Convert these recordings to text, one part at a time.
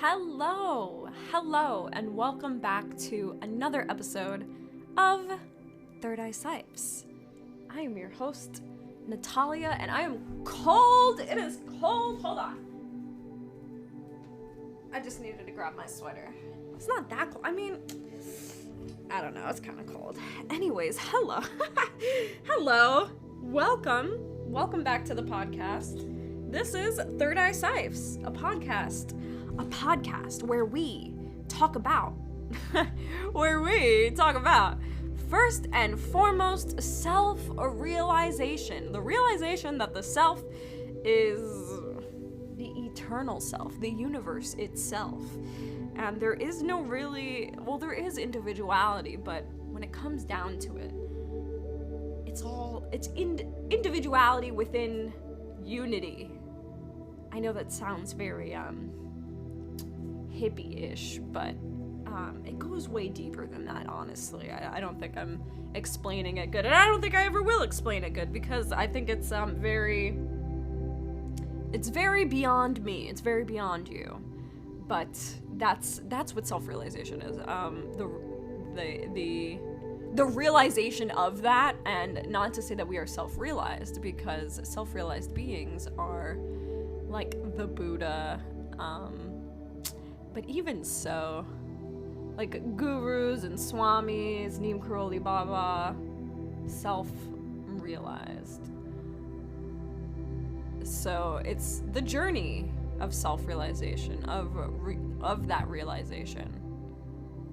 Hello, and welcome back to another episode of ThirdEyeCyphs. I am your host, Natalia, and I am cold. It is cold. Hold on. I just needed to grab my sweater. It's not that cold. I mean, I don't know. It's kind of cold. Anyways, hello. Hello. Welcome back to the podcast. This is ThirdEyeCyphs, a podcast where we talk about, first and foremost, self-realization. The realization that the self is the eternal self, the universe itself. And there is no really, there is individuality, but when it comes down to it, it's individuality within unity. I know that sounds very, hippie-ish, but it goes way deeper than that, honestly. I don't think I'm explaining it good, and I don't think I ever will explain it good, because I think it's very beyond me. It's very beyond you. But that's what self-realization is. The realization of that, and not to say that we are self-realized, because self-realized beings are like the Buddha, but even so, like gurus and swamis, Neem Karoli Baba, self-realized. So it's the journey of self-realization, of that realization.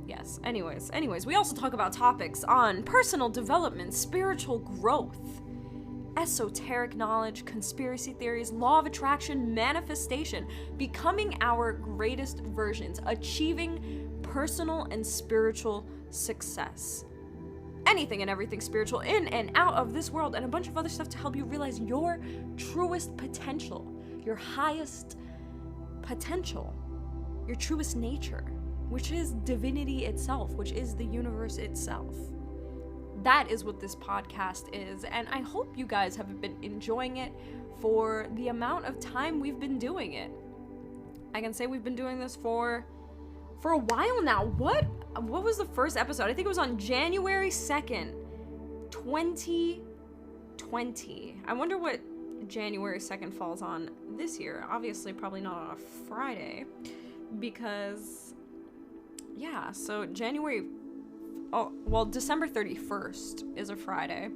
Yes, anyways, we also talk about topics on personal development, spiritual growth, esoteric knowledge, conspiracy theories, law of attraction, manifestation, becoming our greatest versions, achieving personal and spiritual success. Anything and everything spiritual in and out of this world, and a bunch of other stuff to help you realize your truest potential, your highest potential, your truest nature, which is divinity itself, which is the universe itself. That is what this podcast is, and I hope you guys have been enjoying it for the amount of time we've been doing it. I can say we've been doing this for a while now. What was the first episode? I think it was on January 2nd, 2020. I wonder what January 2nd falls on this year. Obviously, probably not on a Friday, because, yeah, so December 31st is a Friday,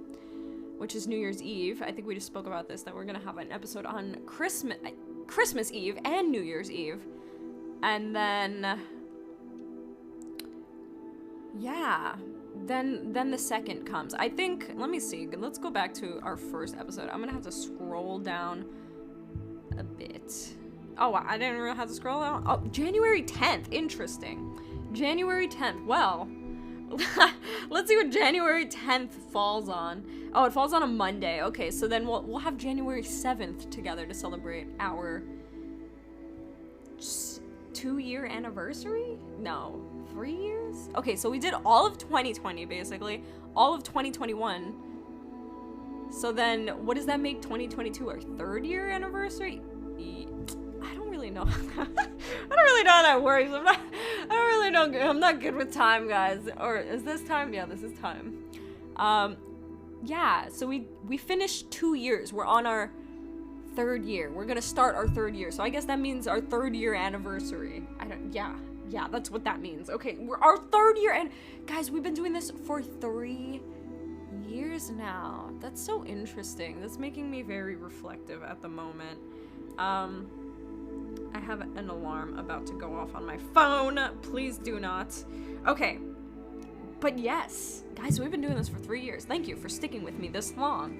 which is New Year's Eve. I think we just spoke about this, that we're gonna have an episode on Christmas Eve and New Year's Eve. And then, yeah, then the second comes. I think, let me see, let's go back to our first episode. I'm gonna have to scroll down a bit. Oh, I didn't really have to scroll down. Oh, January 10th, interesting. January 10th, well, let's see what January 10th falls on. Oh, it falls on a Monday. Okay, so then we'll have January 7th together to celebrate our 2-year anniversary? No, 3 years? Okay, so we did all of 2020, basically. All of 2021. So then, what does that make 2022 our 3rd year anniversary? I don't really know. I don't really know how that works. I'm not good with time, guys. Or is this time? Yeah, this is time. Yeah, so we finished 2 years. We're on our 3rd year. We're gonna start our 3rd year. So I guess that means our 3rd year anniversary. Yeah, that's what that means. Okay, we're our 3rd year, and guys, we've been doing this for 3 years now. That's so interesting. That's making me very reflective at the moment. I have an alarm about to go off on my phone. Please do not. Okay. But yes, guys, we've been doing this for 3 years. Thank you for sticking with me this long.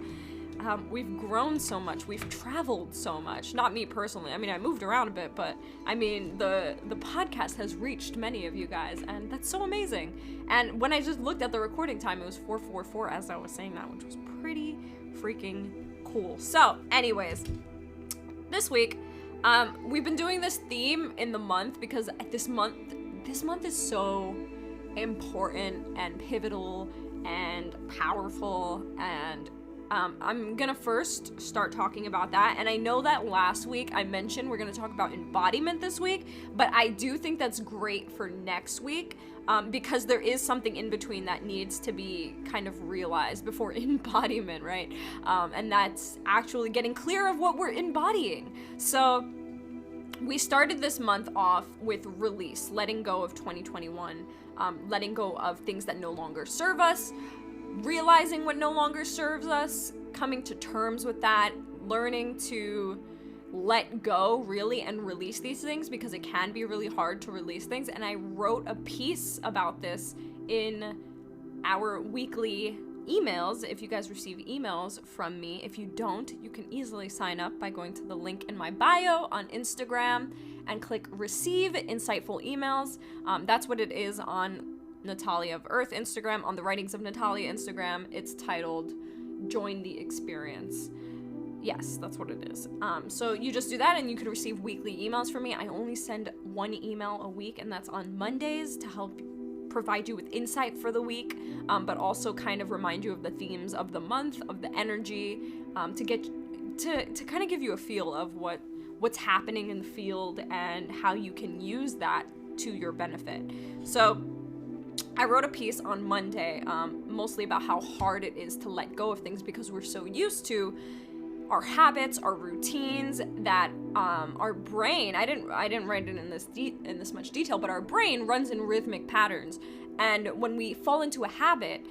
We've grown so much. We've traveled so much. Not me personally. I mean, I moved around a bit, but I mean, the podcast has reached many of you guys, and that's so amazing. And when I just looked at the recording time, it was 4:44 as I was saying that, which was pretty freaking cool. So, anyways, this week, we've been doing this theme in the month because this month is so important and pivotal and powerful and I'm gonna first start talking about that, and I know that last week I mentioned we're gonna talk about embodiment this week, but I do think that's great for next week, because there is something in between that needs to be kind of realized before embodiment, right? And that's actually getting clear of what we're embodying. So we started this month off with release, letting go of 2021, letting go of things that no longer serve us, realizing what no longer serves us, coming to terms with that, learning to let go really and release these things, because it can be really hard to release things. And I wrote a piece about this in our weekly emails. If you guys receive emails from me, if you don't, you can easily sign up by going to the link in my bio on Instagram and click receive insightful emails. That's what it is on Natalie of Earth Instagram. On the Writings of Natalie Instagram, it's titled Join the Experience. Yes, that's what it is. So you just do that and you can receive weekly emails from me. I only send one email a week, and that's on Mondays to help provide you with insight for the week, but also kind of remind you of the themes of the month, of the energy, to get to kind of give you a feel of what's happening in the field and how you can use that to your benefit. So I wrote a piece on Monday, mostly about how hard it is to let go of things, because we're so used to our habits, our routines, that our brain, I didn't write it in this much detail, but our brain runs in rhythmic patterns. And when we fall into a habit,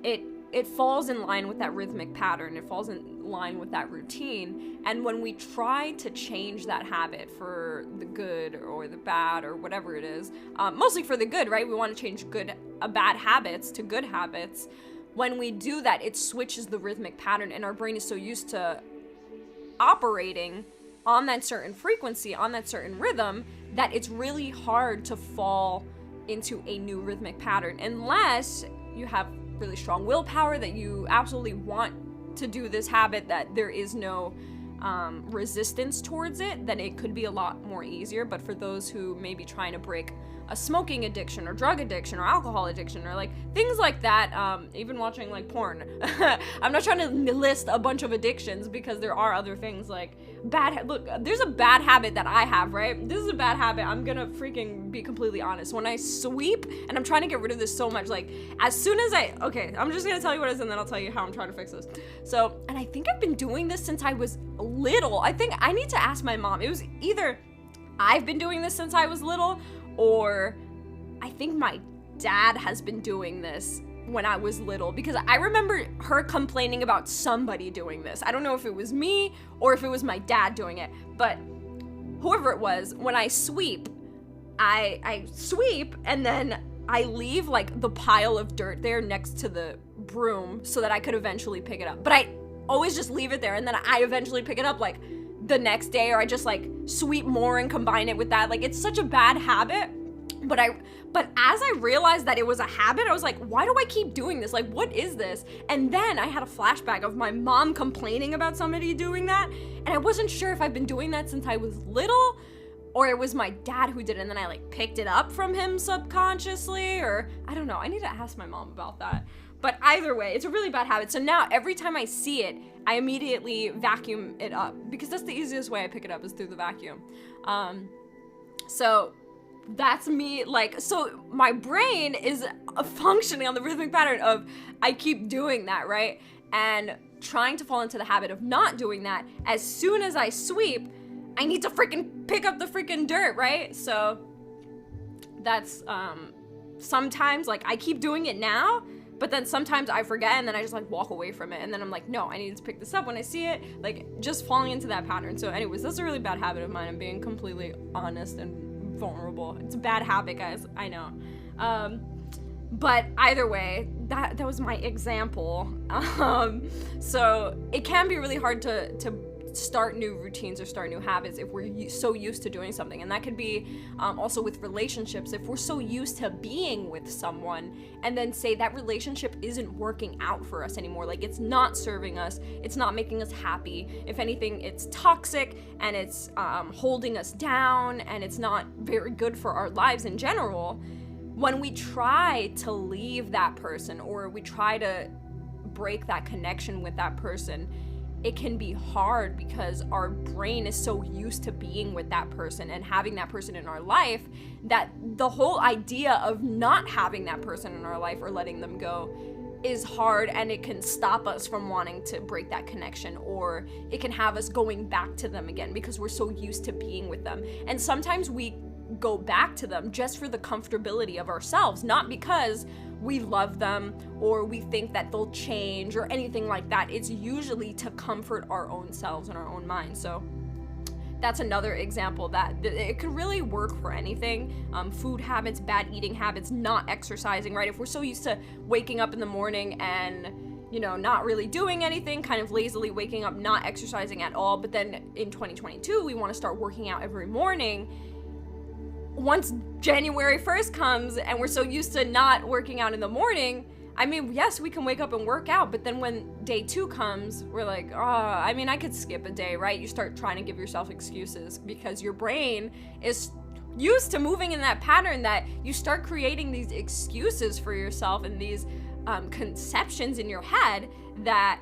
it falls in line with that rhythmic pattern. It falls in line with that routine. And when we try to change that habit for the good or the bad or whatever it is, mostly for the good, right? We want to change bad habits to good habits. When we do that, it switches the rhythmic pattern, and our brain is so used to operating on that certain frequency, on that certain rhythm, that it's really hard to fall into a new rhythmic pattern unless you have really strong willpower, that you absolutely want to do this habit, that there is no resistance towards it. Then it could be a lot more easier. But for those who may be trying to break a smoking addiction or drug addiction or alcohol addiction or like things like that, even watching like porn. I'm not trying to list a bunch of addictions, because there are other things like look, there's a bad habit that I have, right? This is a bad habit. I'm gonna freaking be completely honest. When I sweep, and I'm trying to get rid of this so much, like as soon as I'm just gonna tell you what it is, and then I'll tell you how I'm trying to fix this. So, and I think I've been doing this since I was little. I think I need to ask my mom. It was either I've been doing this since I was little, or I think my dad has been doing this when I was little, because I remember her complaining about somebody doing this. I don't know if it was me or if it was my dad doing it, but whoever it was, when I sweep, I sweep and then I leave like the pile of dirt there next to the broom so that I could eventually pick it up. But I always just leave it there, and then I eventually pick it up like the next day, or I just like sweep more and combine it with that. Like, it's such a bad habit. But as I realized that it was a habit, I was like, why do I keep doing this? Like, what is this? And then I had a flashback of my mom complaining about somebody doing that, and I wasn't sure if I've been doing that since I was little, or it was my dad who did it, and then I like picked it up from him subconsciously, or I don't know. I need to ask my mom about that. But either way, it's a really bad habit. So now every time I see it, I immediately vacuum it up, because that's the easiest way I pick it up, is through the vacuum. So that's me, like, so my brain is functioning on the rhythmic pattern of I keep doing that, right? And trying to fall into the habit of not doing that. As soon as I sweep, I need to freaking pick up the freaking dirt, right? So that's sometimes, like, I keep doing it now, but then sometimes I forget, and then I just like walk away from it, and then I'm like, no, I need to pick this up when I see it, like just falling into that pattern. So anyways, that's a really bad habit of mine. I'm being completely honest and vulnerable. It's a bad habit, guys, I know. But either way, that was my example. So it can be really hard to start new routines or start new habits if we're so used to doing something. And that could be also with relationships. If we're so used to being with someone and then say that relationship isn't working out for us anymore, like it's not serving us, it's not making us happy. If anything, it's toxic and it's holding us down and it's not very good for our lives in general. When we try to leave that person or we try to break that connection with that person, it can be hard because our brain is so used to being with that person and having that person in our life that the whole idea of not having that person in our life or letting them go is hard, and it can stop us from wanting to break that connection, or it can have us going back to them again because we're so used to being with them. And sometimes we go back to them just for the comfortability of ourselves, not because we love them or we think that they'll change or anything like that. It's usually to comfort our own selves and our own minds. So that's another example that it could really work for anything. Food habits, bad eating habits, not exercising, right? If we're so used to waking up in the morning and, you know, not really doing anything, kind of lazily waking up, not exercising at all, but then in 2022, we want to start working out every morning. Once January 1st comes and we're so used to not working out in the morning, I mean, yes, we can wake up and work out, but then when day 2 comes, we're like, oh, I mean, I could skip a day, right? You start trying to give yourself excuses because your brain is used to moving in that pattern that you start creating these excuses for yourself and these conceptions in your head that,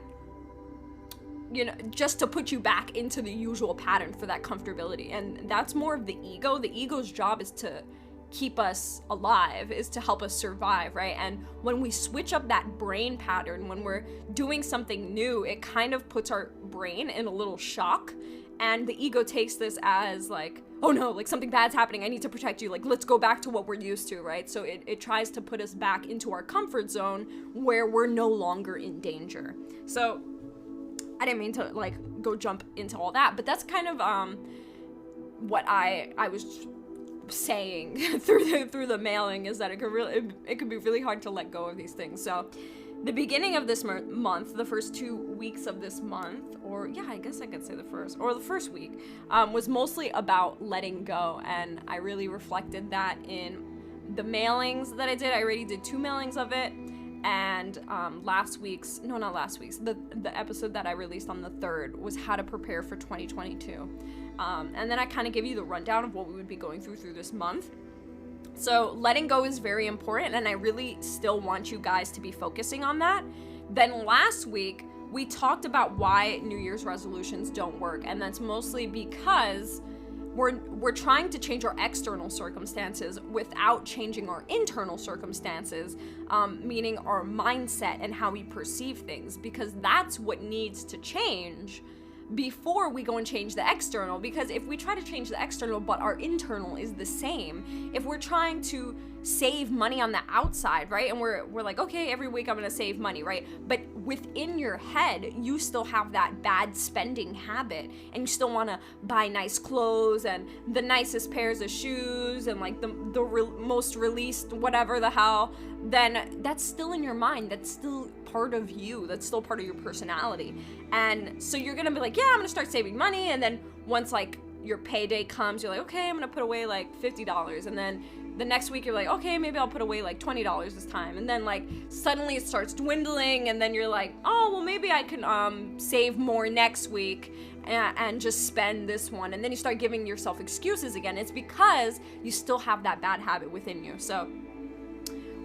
you know, just to put you back into the usual pattern for that comfortability. And that's more of the ego. The ego's job is to keep us alive, is to help us survive, right? And when we switch up that brain pattern, when we're doing something new, it kind of puts our brain in a little shock, and the ego takes this as like, oh no, like something bad's happening, I need to protect you, like let's go back to what we're used to, right? So it tries to put us back into our comfort zone where we're no longer in danger. So I didn't mean to like go jump into all that, but that's kind of what I was saying through the mailing, is that it could be really hard to let go of these things. So the beginning of this month, the first 2 weeks of this month, or yeah, I guess I could say the first week, was mostly about letting go, and I really reflected that in the mailings that I did. I already did 2 mailings of it, and the episode that I released on the 3rd was how to prepare for 2022. And then I kind of give you the rundown of what we would be going through this month. So letting go is very important, and I really still want you guys to be focusing on that. Then last week, we talked about why New Year's resolutions don't work, and that's mostly because we're trying to change our external circumstances without changing our internal circumstances, meaning our mindset and how we perceive things, because that's what needs to change before we go and change the external. Because if we try to change the external but our internal is the same, if we're trying to save money on the outside, right, and we're like, okay, every week I'm gonna save money, right, but within your head you still have that bad spending habit, and you still want to buy nice clothes and the nicest pairs of shoes and like the most released whatever the hell, then that's still in your mind, that's still part of you, that's still part of your personality. And so you're gonna be like, yeah, I'm gonna start saving money, and then once like your payday comes, you're like, okay, I'm gonna put away like $50, and then the next week you're like, okay, maybe I'll put away like $20 this time, and then like suddenly it starts dwindling, and then you're like, oh, well maybe I can save more next week and just spend this one, and then you start giving yourself excuses again. It's because you still have that bad habit within you. So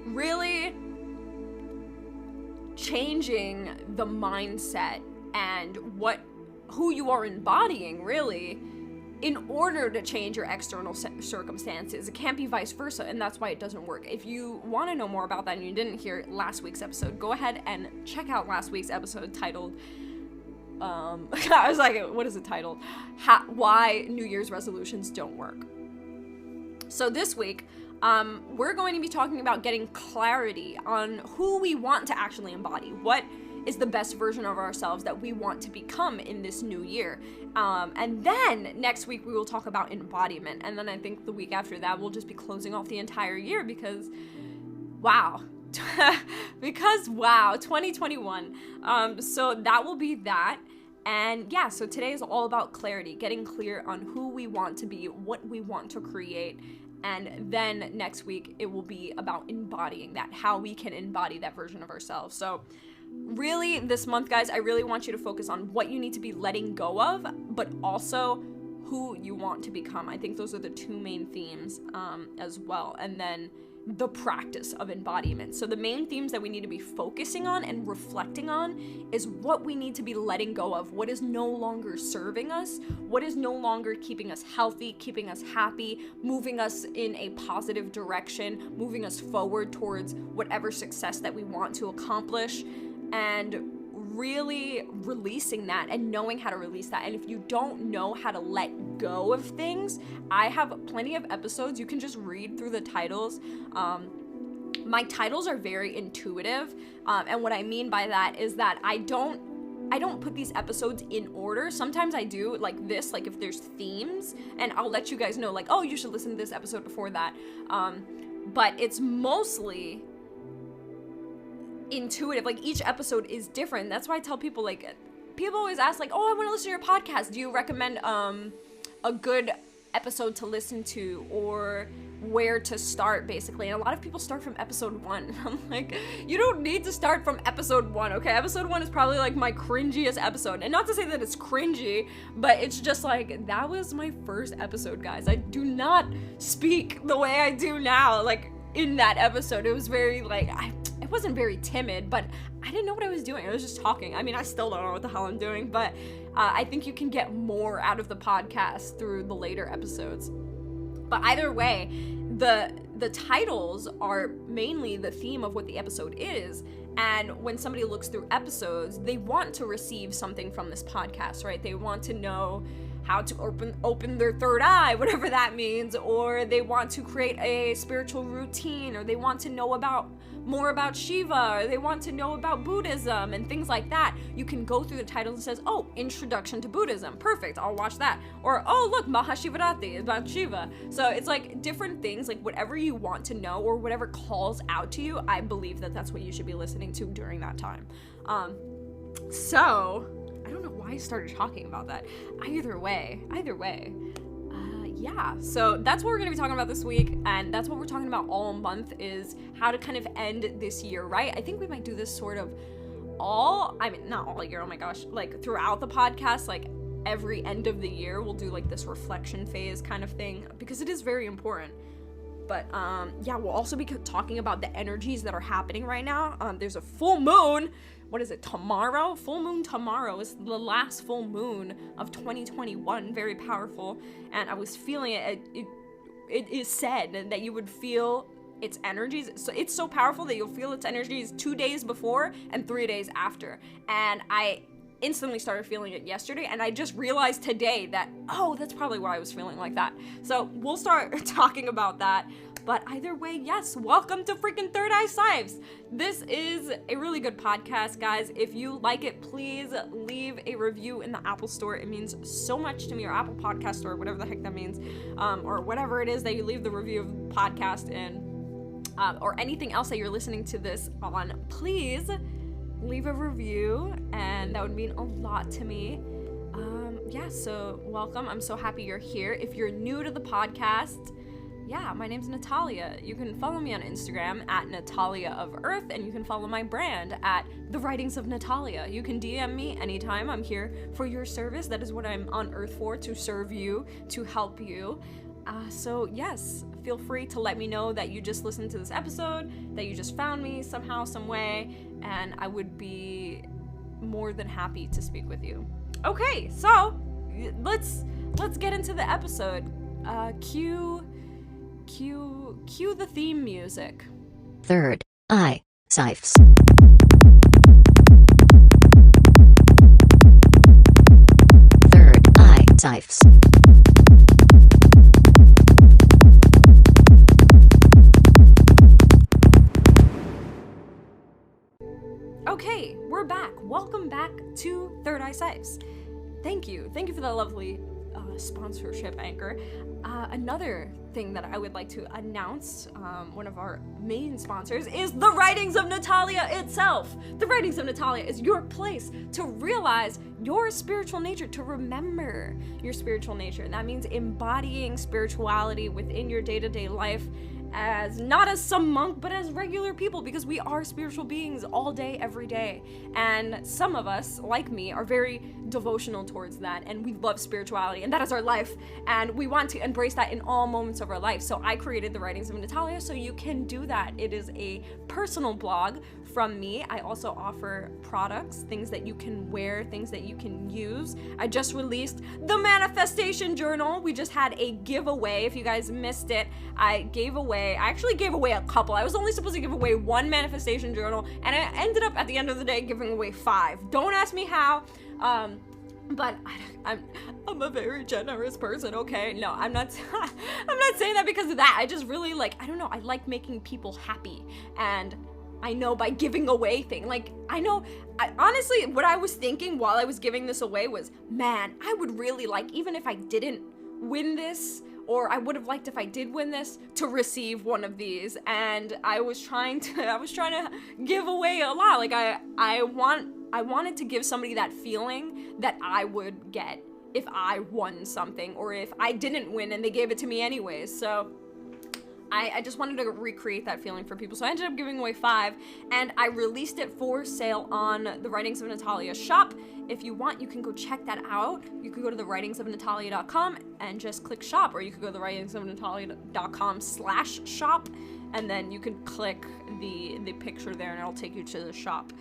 really changing the mindset and who you are embodying, really, in order to change your external circumstances. It can't be vice versa, and that's why it doesn't work. If you want to know more about that and you didn't hear last week's episode, go ahead and check out last week's episode titled, I was like, what is it titled? Why New Year's resolutions don't work. So this week, we're going to be talking about getting clarity on who we want to actually embody. What is the best version of ourselves that we want to become in this new year? And then next week we will talk about embodiment. And then I think the week after that we'll just be closing off the entire year because, wow. 2021. So that will be that. And yeah, so today is all about clarity, getting clear on who we want to be, what we want to create. And then next week it will be about embodying that, how we can embody that version of ourselves. So really this month, guys, I really want you to focus on what you need to be letting go of, but also who you want to become. I think those are the 2 main themes as well. And then the practice of embodiment. So the main themes that we need to be focusing on and reflecting on is what we need to be letting go of, what is no longer serving us, what is no longer keeping us healthy, keeping us happy, moving us in a positive direction, moving us forward towards whatever success that we want to accomplish, and really releasing that and knowing how to release that. And if you don't know how to let go of things, I have plenty of episodes. You can just read through the titles. My titles are very intuitive, and what I mean by that is that I don't put these episodes in order. Sometimes I do, like this, like if there's themes, and I'll let you guys know, like, oh, you should listen to this episode before that. But it's mostly intuitive. Like, each episode is different. That's why I tell people, like, people always ask, like, oh, I want to listen to your podcast. Do you recommend a good episode to listen to, or where to start, basically? And a lot of people start from episode 1. I'm like, you don't need to start from episode 1, okay? Episode 1 is probably like my cringiest episode. And not to say that it's cringy, but it's just like, that was my first episode, guys. I do not speak the way I do now. Like, in that episode, it was very like, it wasn't very timid, but I didn't know what I was doing. I was just talking. I mean, I still don't know what the hell I'm doing, but I think you can get more out of the podcast through the later episodes. But either way, the titles are mainly the theme of what the episode is. And when somebody looks through episodes, they want to receive something from this podcast, right? They want to know how to open their third eye, whatever that means, or they want to create a spiritual routine, or they want to know more about Shiva, or they want to know about Buddhism and things like that. You can go through the titles and says, oh, Introduction to Buddhism, perfect, I'll watch that. Or, oh, look, Mahashivaratri is about Shiva. So it's like different things, like whatever you want to know or whatever calls out to you, I believe that that's what you should be listening to during that time. So I don't know why I started talking about that. Either way, yeah, so that's what we're going to be talking about this week, and that's what we're talking about all month, is how to kind of end this year, right? I think we might do this sort of not all year, oh my gosh, like throughout the podcast, like every end of the year, we'll do like this reflection phase kind of thing, because it is very important. But yeah, we'll also be talking about the energies that are happening right now. There's a full moon. What is it, tomorrow? Full moon tomorrow is the last full moon of 2021. Very powerful. And I was feeling it. It is said that you would feel its energies. So it's so powerful that you'll feel its energies 2 days before and 3 days after. And I instantly started feeling it yesterday, and I just realized today that, oh, that's probably why I was feeling like that. So we'll start talking about that. But either way, yes, welcome to freaking ThirdEyeCyphs. This is a really good podcast, guys. If you like it, please leave a review in the Apple Store. It means so much to me, or Apple Podcast Store, whatever the heck that means, or whatever it is that you leave the review of the podcast in, or anything else that you're listening to this on. Please leave a review, and that would mean a lot to me. Yeah, so welcome. I'm so happy you're here. If you're new to the podcast, yeah, my name's Natalia. You can follow me on Instagram at Natalia of Earth, and you can follow my brand at The Writings of Natalia. You can DM me anytime. I'm here for your service. That is what I'm on Earth for, to serve you, to help you. So yes, feel free to let me know that you just listened to this episode, that you just found me somehow, some way, and I would be more than happy to speak with you. Okay, so let's get into the episode. Cue the theme music. ThirdEyeCyphs. ThirdEyeCyphs. Okay, we're back. Welcome back to ThirdEyeCyphs. Thank you for that lovely sponsorship, Anchor. Another thing that I would like to announce, one of our main sponsors, is The Writings of Natalia itself. The Writings of Natalia is your place to realize your spiritual nature, to remember your spiritual nature. And that means embodying spirituality within your day-to-day life as not as some monk, but as regular people, because we are spiritual beings all day, every day. And some of us, like me, are very devotional towards that, and we love spirituality, and that is our life, and we want to embrace that in all moments of our life. So I created the Writings of Natalia so you can do that. It is a personal blog from me. I also offer products, things that you can wear, things that you can use. I just released the Manifestation Journal. We just had a giveaway. If you guys missed it, I actually gave away a couple. I was only supposed to give away one Manifestation Journal, and I ended up at the end of the day giving away 5. Don't ask me how, but I'm a very generous person, okay? No, I'm not saying that because of that. I just really I don't know, I like making people happy, and I know by giving away things, honestly, what I was thinking while I was giving this away was, man, I would really like, even if I didn't win this, or I would have liked if I did win this, to receive one of these. And I was trying to give away a lot. I wanted to give somebody that feeling that I would get if I won something, or if I didn't win and they gave it to me anyways. So I just wanted to recreate that feeling for people. So I ended up giving away 5, and I released it for sale on the Writings of Natalia shop. If you want, you can go check that out. You could go to the writingsofnatalia.com and just click shop, or you could go to the writingsofnatalia.com/shop, and then you can click the picture there and it'll take you to the shop.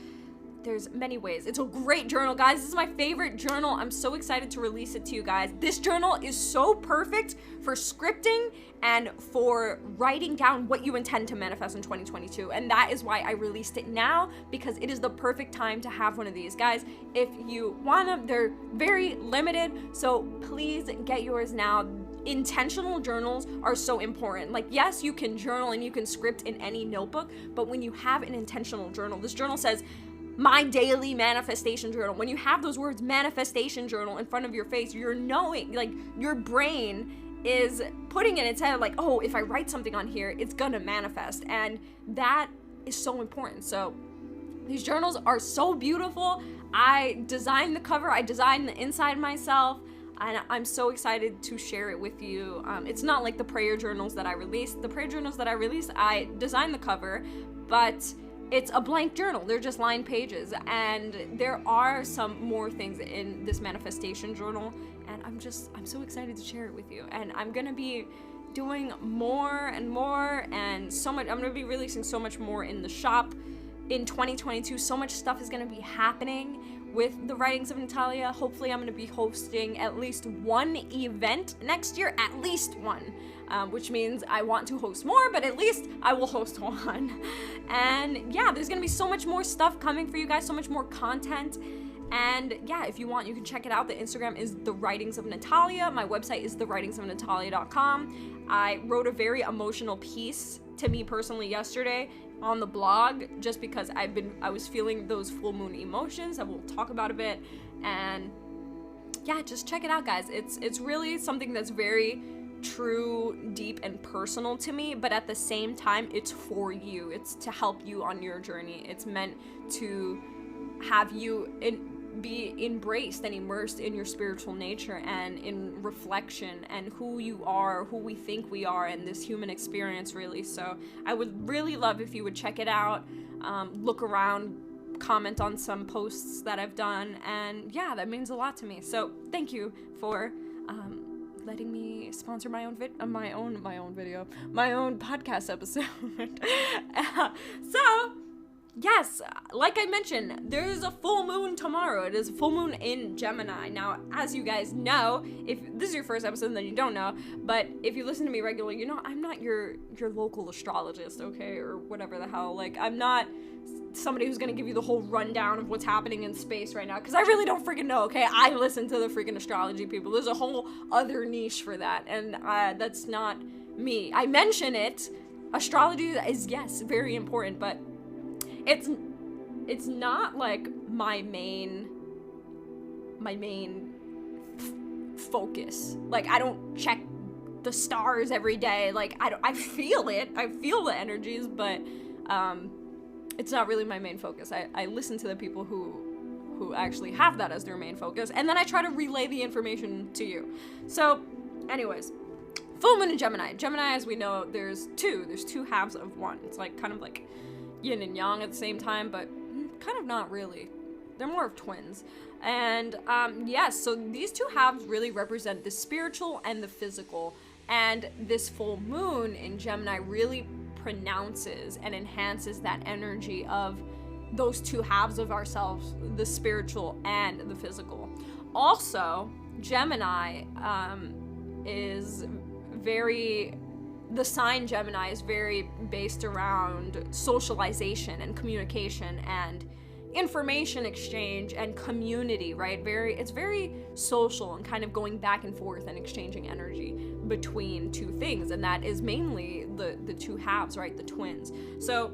There's many ways. It's a great journal, guys. This is my favorite journal. I'm so excited to release it to you guys. This journal is so perfect for scripting and for writing down what you intend to manifest in 2022. And that is why I released it now, because it is the perfect time to have one of these. Guys, if you want them, they're very limited, so please get yours now. Intentional journals are so important. Yes, you can journal and you can script in any notebook, but when you have an intentional journal, this journal says, my daily manifestation journal. When you have those words manifestation journal in front of your face, you're knowing, your brain is putting in its head, oh, if I write something on here, it's gonna manifest. And that is so important. So these journals are so beautiful. I designed the cover, I designed the inside myself, and I'm so excited to share it with you. It's not like the prayer journals that I released. The prayer journals that I released, I designed the cover, but it's a blank journal. They're just lined pages, and there are some more things in this manifestation journal, and I'm so excited to share it with you. And I'm gonna be doing more and more, and so much. I'm gonna be releasing so much more in the shop in 2022. So much stuff is gonna be happening with the Writings of Natalia. Hopefully I'm going to be hosting at least one event next year, at least one, which means I want to host more, but at least I will host one. And yeah, there's going to be so much more stuff coming for you guys, so much more content. And yeah, if you want, you can check it out. The Instagram is The Writings of Natalia. My website is thewritingsofnatalia.com. I wrote a very emotional piece to me personally yesterday on the blog, just because I was feeling those full moon emotions that we'll talk about a bit. And yeah, just check it out, guys. It's really something that's very true, deep, and personal to me, but at the same time, it's for you. It's to help you on your journey. It's meant to have you be embraced and immersed in your spiritual nature and in reflection and who you are, who we think we are, and this human experience, really. So I would really love if you would check it out, look around, comment on some posts that I've done, and yeah, that means a lot to me. So thank you for letting me sponsor my own podcast episode. So yes, like I mentioned, there's a full moon tomorrow. It is a full moon in Gemini. Now, as you guys know, if this is your first episode, then you don't know, but if you listen to me regularly, you know I'm not your local astrologist, okay, or whatever the hell. I'm not somebody who's gonna give you the whole rundown of what's happening in space right now, because I really don't freaking know, okay? I listen to the freaking astrology people. There's a whole other niche for that, and that's not me. I mention it. Astrology is, yes, very important, but it's not my main focus. I don't check the stars every day. I feel it. I feel the energies, but it's not really my main focus. I listen to the people who actually have that as their main focus, and then I try to relay the information to you. So anyways, full moon in Gemini. Gemini, as we know, there's two halves of one. It's like kind of like yin and yang at the same time, but kind of not really. They're more of twins. And yes, so these two halves really represent the spiritual and the physical. And this full moon in Gemini really pronounces and enhances that energy of those two halves of ourselves, the spiritual and the physical. Also, Gemini the sign Gemini is very based around socialization and communication and information exchange and community, right? It's very social and kind of going back and forth and exchanging energy between two things, and that is mainly the two halves, right? The twins. So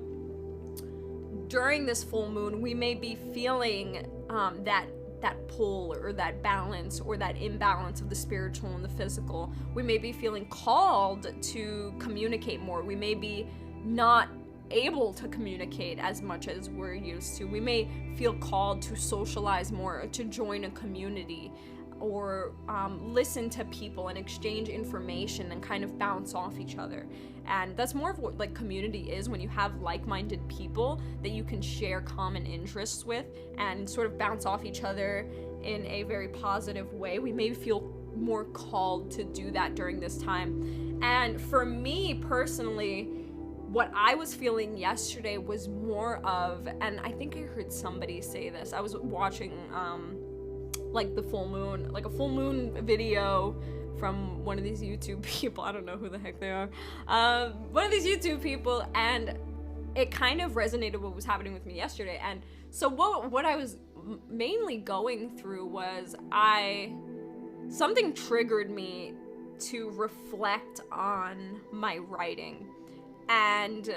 during this full moon, we may be feeling that pull or that balance or that imbalance of the spiritual and the physical. We may be feeling called to communicate more. We may be not able to communicate as much as we're used to. We may feel called to socialize more, to join a community, or listen to people and exchange information and kind of bounce off each other. And that's more of what like community is, when you have like-minded people that you can share common interests with and sort of bounce off each other in a very positive way. We may feel more called to do that during this time. And for me personally, what I was feeling yesterday was more of, and I think I heard somebody say this, I was watching like the full moon, like a full moon video from one of these YouTube people. I don't know who the heck they are. One of these YouTube people, and it kind of resonated with what was happening with me yesterday. And so what I was mainly going through was something triggered me to reflect on my writing. And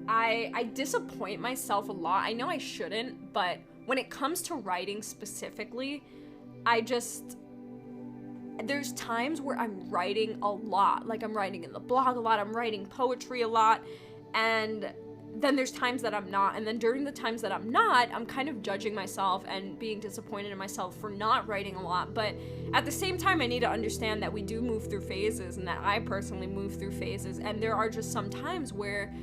I disappoint myself a lot. I know I shouldn't, but when it comes to writing specifically, there's times where I'm writing a lot. Like, I'm writing in the blog a lot, I'm writing poetry a lot, and then there's times that I'm not. And then during the times that I'm not, I'm kind of judging myself and being disappointed in myself for not writing a lot. But at the same time, I need to understand that we do move through phases, and that I personally move through phases. And there are just some times where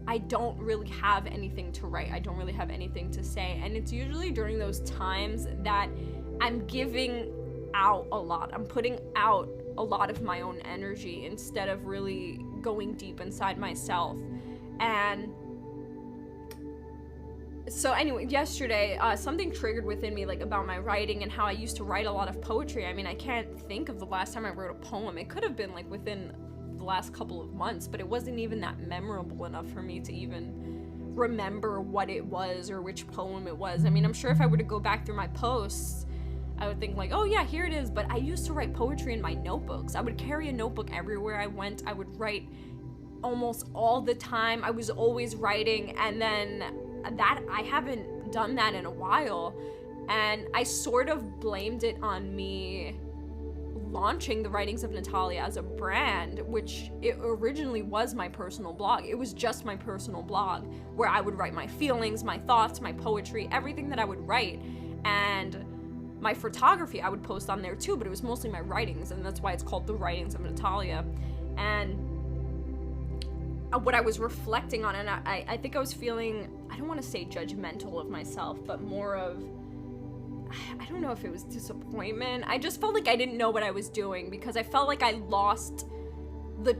I don't really have anything to write. I don't really have anything to say. And it's usually during those times that I'm giving out a lot. I'm putting out a lot of my own energy instead of really going deep inside myself. And so anyway, yesterday, something triggered within me, like, about my writing and how I used to write a lot of poetry. I mean, I can't think of the last time I wrote a poem. It could have been, like, within the last couple of months, but it wasn't even that memorable enough for me to even remember what it was or which poem it was. I mean, I'm sure if I were to go back through my posts, I would think, like, oh yeah, here it is. But I used to write poetry in my notebooks. I would carry a notebook everywhere I went. I would write almost all the time. I was always writing, and then that I haven't done that in a while, and I sort of blamed it on me launching the Writings of Natalia as a brand, which it originally was my personal blog. It was just my personal blog where I would write my feelings, my thoughts, my poetry, everything that I would write, and my photography I would post on there too, but it was mostly my writings, and that's why it's called the Writings of Natalia. And what I was reflecting on, and I think I was feeling, I don't want to say judgmental of myself, but more of, I don't know if it was disappointment. I just felt like I didn't know what I was doing, because I felt like I lost the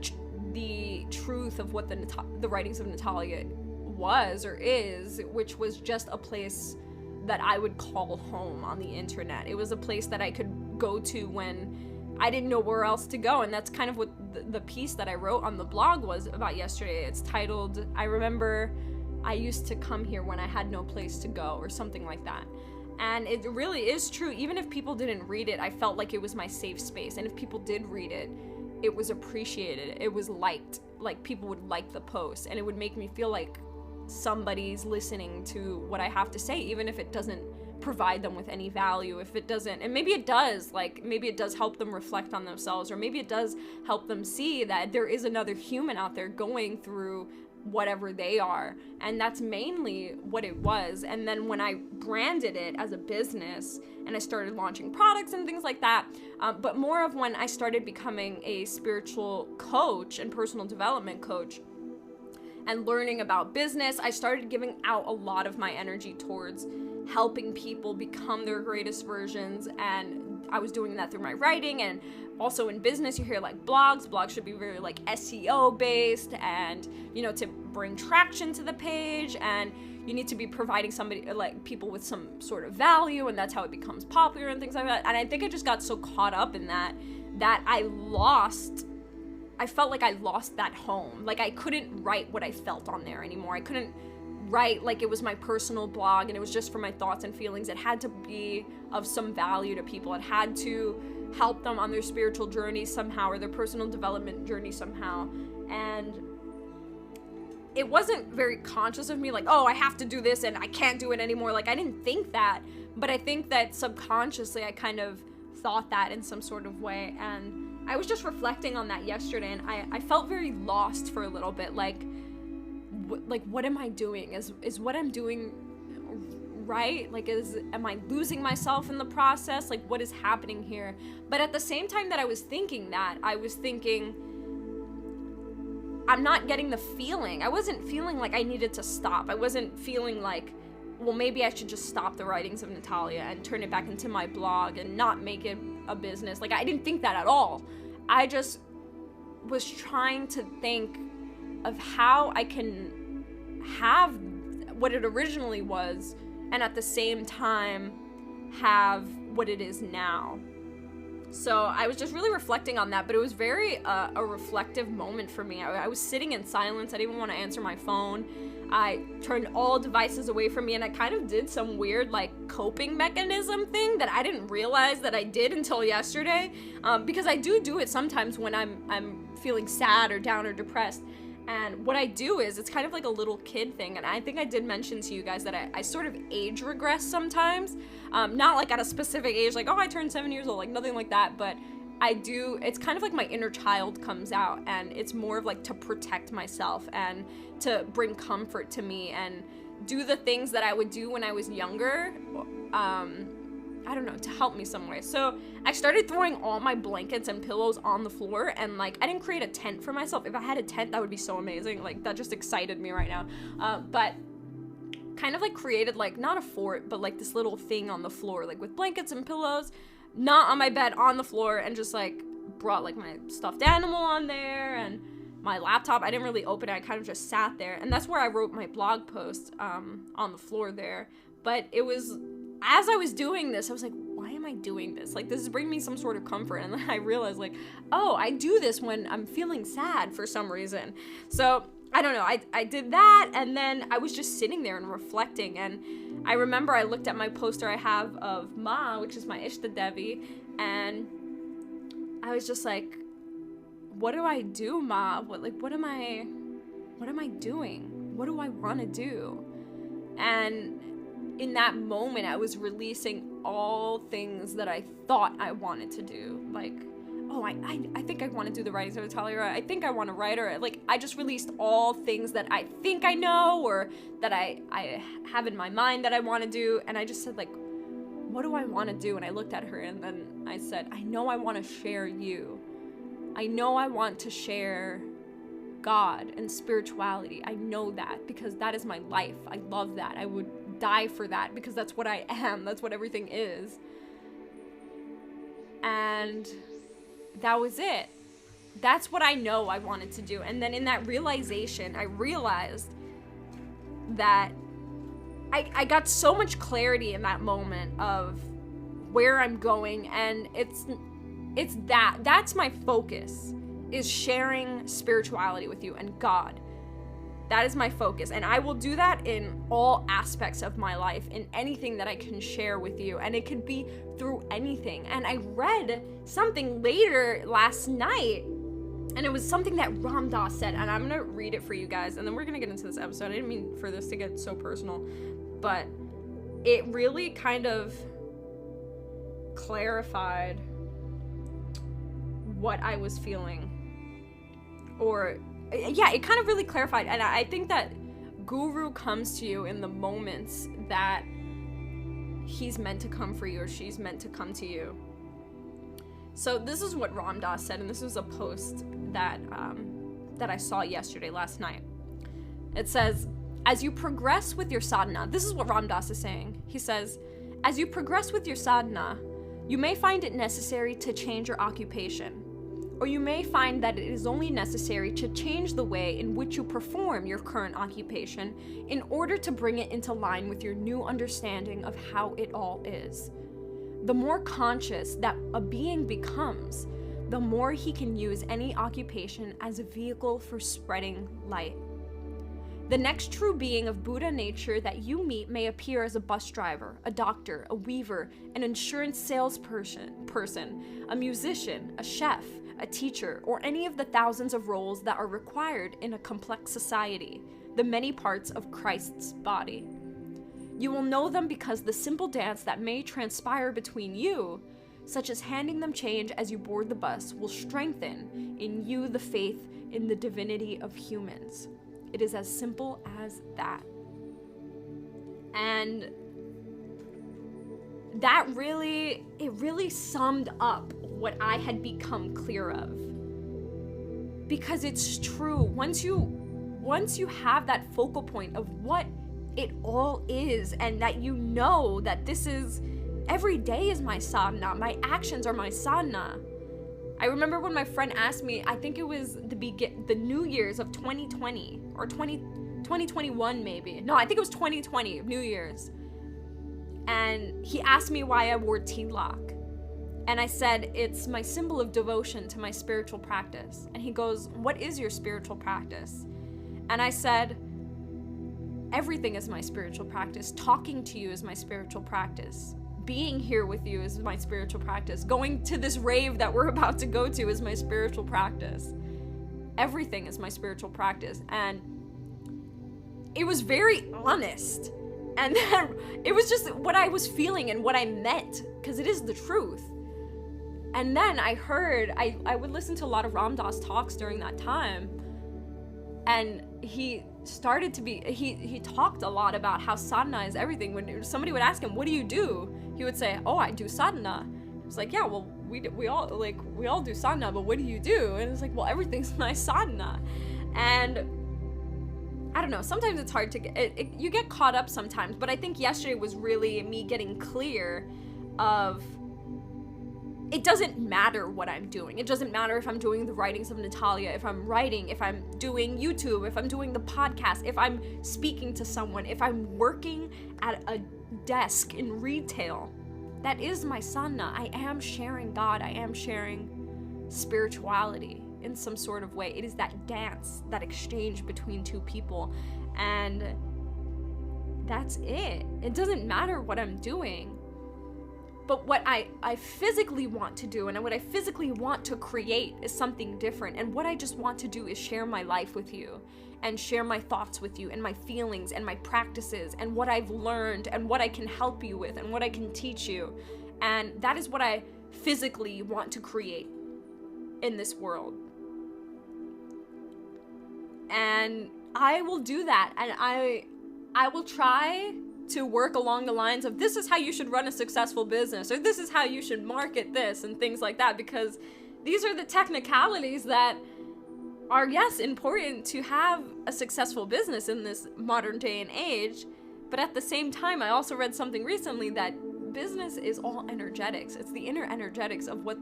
truth of what the Writings of Natalia was or is, which was just a place that I would call home on the internet. It was a place that I could go to when I didn't know where else to go. And that's kind of what the piece that I wrote on the blog was about yesterday. It's titled, I remember I used to come here when I had no place to go, or something like that. And it really is true. Even if people didn't read it, I felt like it was my safe space. And if people did read it, it was appreciated. It was liked. Like, people would like the post, and it would make me feel like somebody's listening to what I have to say, even if it doesn't provide them with any value. If it doesn't, and maybe it does, like, maybe it does help them reflect on themselves, or maybe it does help them see that there is another human out there going through whatever they are. And that's mainly what it was. And then when I branded it as a business and I started launching products and things like that, but more of when I started becoming a spiritual coach and personal development coach and learning about business, I started giving out a lot of my energy towards helping people become their greatest versions. And I was doing that through my writing. And also in business, you hear like blogs should be very like SEO based, and you know, to bring traction to the page, and you need to be providing somebody, like people with some sort of value, and that's how it becomes popular and things like that. And I think I just got so caught up in that I felt like I lost that home. Like I couldn't write what I felt on there anymore. I couldn't write like it was my personal blog and it was just for my thoughts and feelings. It had to be of some value to people. It had to help them on their spiritual journey somehow, or their personal development journey somehow. And it wasn't very conscious of me, like, oh, I have to do this and I can't do it anymore. Like I didn't think that, but I think that subconsciously I kind of thought that in some sort of way. And I was just reflecting on that yesterday, and I felt very lost for a little bit. Like what am I doing? Is what I'm doing right? Like, am I losing myself in the process? Like, what is happening here? But at the same time that I was thinking that, I was thinking, I'm not getting the feeling. I wasn't feeling like I needed to stop. I wasn't feeling like, well, maybe I should just stop the writings of Natalia and turn it back into my blog and not make it a business. Like, I didn't think that at all. I just was trying to think of how I can have what it originally was and at the same time have what it is now. So I was just really reflecting on that, but it was very a reflective moment for me. I was sitting in silence. I didn't want to answer my phone. I turned all devices away from me, and I kind of did some weird like coping mechanism thing that I didn't realize that I did until yesterday, because I do it sometimes when I'm feeling sad or down or depressed. And what I do is, it's kind of like a little kid thing, and I think I did mention to you guys that I sort of age regress sometimes, not like at a specific age, like, oh, I turned 7 years old, like nothing like that, but I do, it's kind of like my inner child comes out, and it's more of like to protect myself and to bring comfort to me and do the things that I would do when I was younger, I don't know, to help me some way. So I started throwing all my blankets and pillows on the floor, and like I didn't create a tent for myself. If I had a tent, that would be so amazing. Like that just excited me right now. But kind of like created like not a fort, but like this little thing on the floor, like with blankets and pillows, not on my bed, on the floor, and just like brought like my stuffed animal on there and my laptop. I didn't really open it. I kind of just sat there, and that's where I wrote my blog post on the floor there. But it was, as I was doing this, I was like, why am I doing this? Like, this is bringing me some sort of comfort. And then I realized, like, oh, I do this when I'm feeling sad for some reason. So, I don't know. I did that, and then I was just sitting there and reflecting. And I remember I looked at my poster I have of Ma, which is my Ishta Devi, and I was just like, what do I do, Ma? What am I doing? What do I want to do? And in that moment, I was releasing all things that I thought I wanted to do. Like, oh, I think I want to do the writings of Natalia, or I think I want to write, or like, I just released all things that I think I know, or that I have in my mind that I want to do. And I just said, like, what do I want to do? And I looked at her, and then I said, I know I want to share you. I know I want to share God and spirituality. I know that, because that is my life. I love that. I would die for that, because that's what I am. That's what everything is. And that was it. That's what I know I wanted to do. And then in that realization, I realized that I got so much clarity in that moment of where I'm going, and it's that's my focus, is sharing spirituality with you and God. That is my focus, and I will do that in all aspects of my life, in anything that I can share with you, and it could be through anything. And I read something later last night, and it was something that Ram Dass said, and I'm gonna read it for you guys, and then we're gonna get into this episode. I didn't mean for this to get so personal, but it really kind of clarified what I was feeling, or yeah, it kind of really clarified. And I think that Guru comes to you in the moments that he's meant to come for you or she's meant to come to you. So this is what Ram Dass said, and this was a post that I saw last night. It says, as you progress with your sadhana, this is what Ram Dass is saying. He says, as you progress with your sadhana, you may find it necessary to change your occupation, or you may find that it is only necessary to change the way in which you perform your current occupation in order to bring it into line with your new understanding of how it all is. The more conscious that a being becomes, the more he can use any occupation as a vehicle for spreading light. The next true being of Buddha nature that you meet may appear as a bus driver, a doctor, a weaver, an insurance salesperson, a musician, a chef, a teacher, or any of the thousands of roles that are required in a complex society, the many parts of Christ's body. You will know them because the simple dance that may transpire between you, such as handing them change as you board the bus, will strengthen in you the faith in the divinity of humans. It is as simple as that. And that really summed up what I had become clear of. Because it's true, once you have that focal point of what it all is, and that you know that this is, every day is my sadhana, my actions are my sadhana. I remember when my friend asked me, I think it was the New Year's of 2020, or 2021 maybe. No, I think it was 2020, New Year's. And he asked me why I wore tilak. And I said, it's my symbol of devotion to my spiritual practice. And he goes, what is your spiritual practice? And I said, everything is my spiritual practice. Talking to you is my spiritual practice. Being here with you is my spiritual practice. Going to this rave that we're about to go to is my spiritual practice. Everything is my spiritual practice. And it was very honest. And then it was just what I was feeling and what I meant, because it is the truth. And then I heard, I would listen to a lot of Ram Dass talks during that time. And he started to be, he talked a lot about how sadhana is everything. When somebody would ask him, what do you do? He would say, oh, I do sadhana. It's like, yeah, well, we all do sadhana, but what do you do? And it's like, well, everything's my sadhana. And I don't know, sometimes it's hard to get, you get caught up sometimes, but I think yesterday was really me getting clear of, it doesn't matter what I'm doing. It doesn't matter if I'm doing the writings of Natalia, if I'm writing, if I'm doing YouTube, if I'm doing the podcast, if I'm speaking to someone, if I'm working at a desk in retail. That is my sadhana. I am sharing God. I am sharing spirituality in some sort of way. It is that dance, that exchange between two people. And that's it. It doesn't matter what I'm doing. But what I physically want to do and what I physically want to create is something different. And what I just want to do is share my life with you and share my thoughts with you and my feelings and my practices and what I've learned and what I can help you with and what I can teach you. And that is what I physically want to create in this world. And I will do that. And I will try to work along the lines of, this is how you should run a successful business, or this is how you should market this, and things like that, because these are the technicalities that are, yes, important to have a successful business in this modern day and age. But at the same time, I also read something recently that business is all energetics. It's the inner energetics of what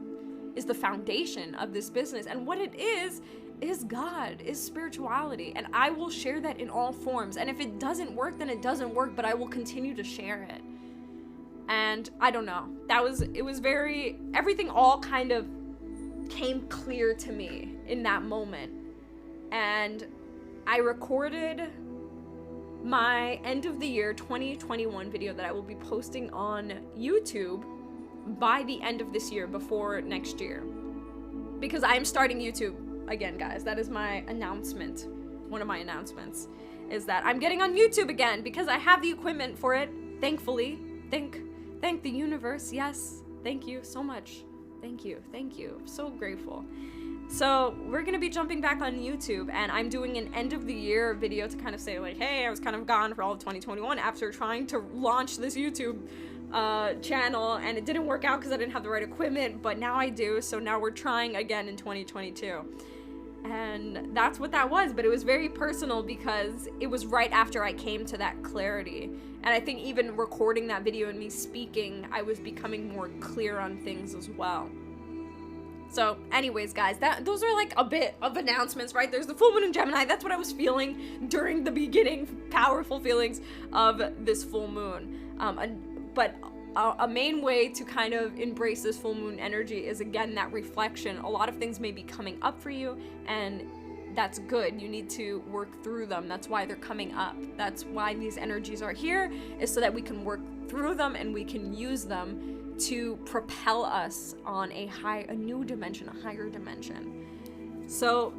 is the foundation of this business, and what it is God, is spirituality. And I will share that in all forms. And if it doesn't work, then it doesn't work, but I will continue to share it. And I don't know, it was very, everything all kind of came clear to me in that moment. And I recorded my end of the year 2021 video that I will be posting on YouTube by the end of this year, before next year, because I am starting YouTube again, guys. That is my announcement. One of my announcements is that I'm getting on YouTube again because I have the equipment for it, thankfully. Thank the universe. Yes, thank you so much. Thank you. I'm so grateful. So we're gonna be jumping back on YouTube, and I'm doing an end of the year video to kind of say like, hey, I was kind of gone for all of 2021 after trying to launch this YouTube channel, and it didn't work out because I didn't have the right equipment, but now I do, so now we're trying again in 2022. And that's what that was, but it was very personal because it was right after I came to that clarity. And I think even recording that video and me speaking, I was becoming more clear on things as well. So anyways, guys, those are like a bit of announcements, right? There's the full moon in Gemini. That's what I was feeling during the beginning, powerful feelings of this full moon. But a main way to kind of embrace this full moon energy is, again, that reflection. A lot of things may be coming up for you, and that's good. You need to work through them. That's why they're coming up. That's why these energies are here, is so that we can work through them and we can use them to propel us on a new dimension, a higher dimension. So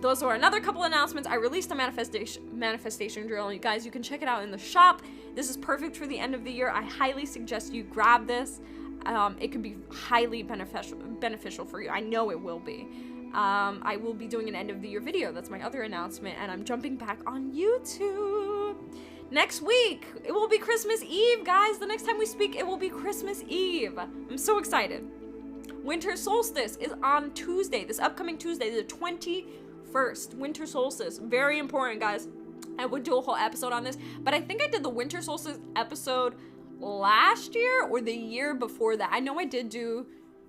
those were another couple announcements. I released a manifestation drill. You guys, you can check it out in the shop. This is perfect for the end of the year. I highly suggest you grab this. It could be highly beneficial for you. I know it will be. I will be doing an end of the year video. That's my other announcement, and I'm jumping back on YouTube. Next week, it will be Christmas Eve, guys. The next time we speak, it will be Christmas Eve. I'm so excited. Winter solstice is on Tuesday, this upcoming Tuesday, the 21st. Winter solstice. Very important, guys. I would do a whole episode on this, but I think I did the winter solstice episode last year or the year before that. I know I did do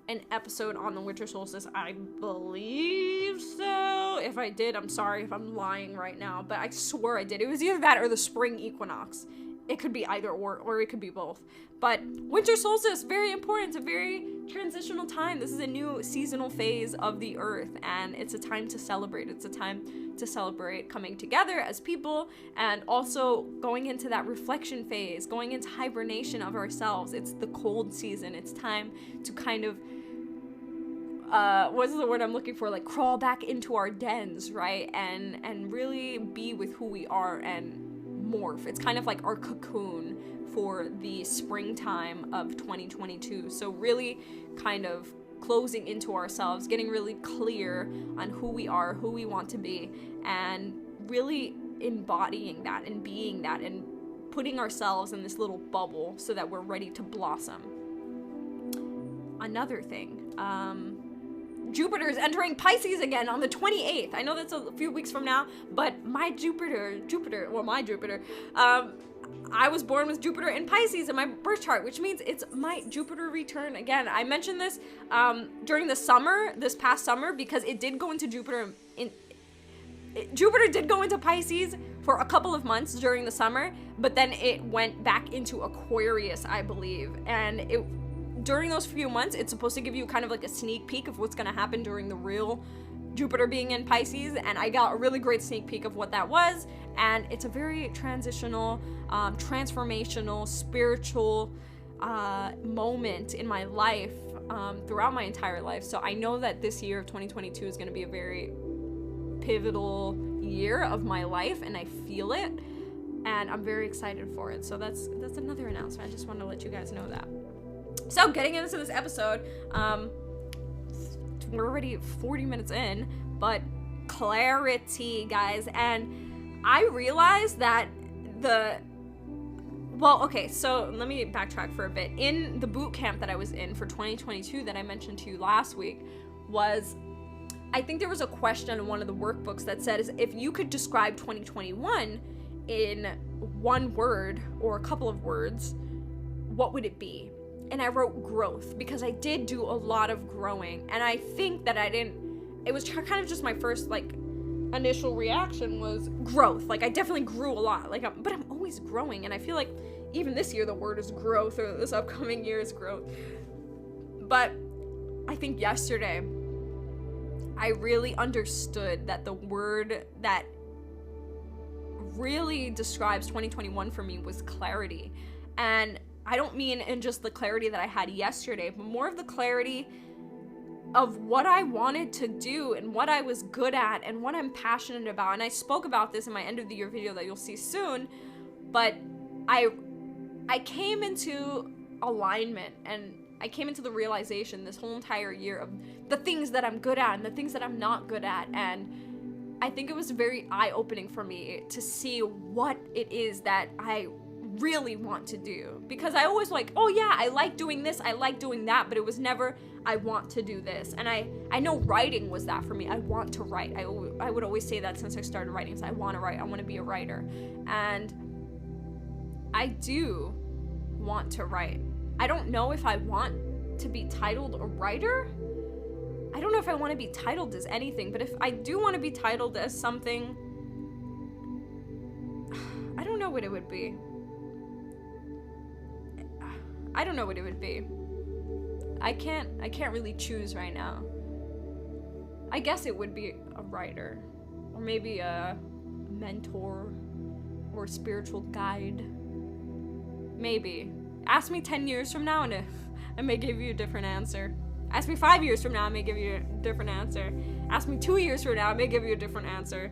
an episode on the winter solstice. I believe so. If I did, I'm sorry if I'm lying right now, but I swear I did. It was either that or the spring equinox. It could be either or it could be both. But winter solstice, very important. It's a very transitional time. This is a new seasonal phase of the earth, and it's a time to celebrate. It's a time to celebrate coming together as people, and also going into that reflection phase, going into hibernation of ourselves. It's the cold season. It's time to kind of what's the word I'm looking for? Like crawl back into our dens, right? And really be with who we are and morph. It's kind of like our cocoon for the springtime of 2022. So really kind of closing into ourselves, getting really clear on who we are, who we want to be, and really embodying that and being that and putting ourselves in this little bubble so that we're ready to blossom. Another thing, Jupiter is entering Pisces again on the 28th. I know that's a few weeks from now, but my Jupiter, I was born with Jupiter in Pisces in my birth chart, which means it's my Jupiter return again. I mentioned this during the summer, this past summer, because it did go into Jupiter did go into Pisces for a couple of months during the summer, but then it went back into Aquarius, I believe. And during those few months, it's supposed to give you kind of like a sneak peek of what's going to happen during the real Jupiter being in Pisces, and I got a really great sneak peek of what that was. And it's a very transitional, transformational, spiritual moment in my life, throughout my entire life. So I know that this year of 2022 is going to be a very pivotal year of my life, and I feel it, and I'm very excited for it. So that's another announcement. I just want to let you guys know that. So getting into this episode, we're already 40 minutes in, but clarity, guys. And I realized that so let me backtrack for a bit. In the boot camp that I was in for 2022 that I mentioned to you last week, I think there was a question in one of the workbooks that said, if you could describe 2021 in one word or a couple of words, what would it be? And I wrote growth, because I did do a lot of growing, and I think that it was kind of just my first initial reaction was growth. Like, I definitely grew a lot, but I'm always growing, and I feel like even this year the word is growth, or this upcoming year is growth. But I think yesterday I really understood that the word that really describes 2021 for me was clarity. And I don't mean in just the clarity that I had yesterday, but more of the clarity of what I wanted to do and what I was good at and what I'm passionate about. And I spoke about this in my end of the year video that you'll see soon, but I came into alignment and I came into the realization this whole entire year of the things that I'm good at and the things that I'm not good at, and I think it was very eye-opening for me to see what it is that I really want to do. Because I always like, oh yeah, I like doing this, I like doing that, but it was never, I want to do this. And I know writing was that for me. I want to write. I would always say that since I started writing. So I want to write. I want to be a writer. And I do want to write. I don't know if I want to be titled a writer. I don't know if I want to be titled as anything, but if I do want to be titled as something, I don't know what it would be. I don't know what it would be. I can't really choose right now. I guess it would be a writer, or maybe a mentor, or spiritual guide. Maybe. Ask me 10 years from now and I may give you a different answer. Ask me 5 years from now, I may give you a different answer. Ask me 2 years from now, I may give you a different answer.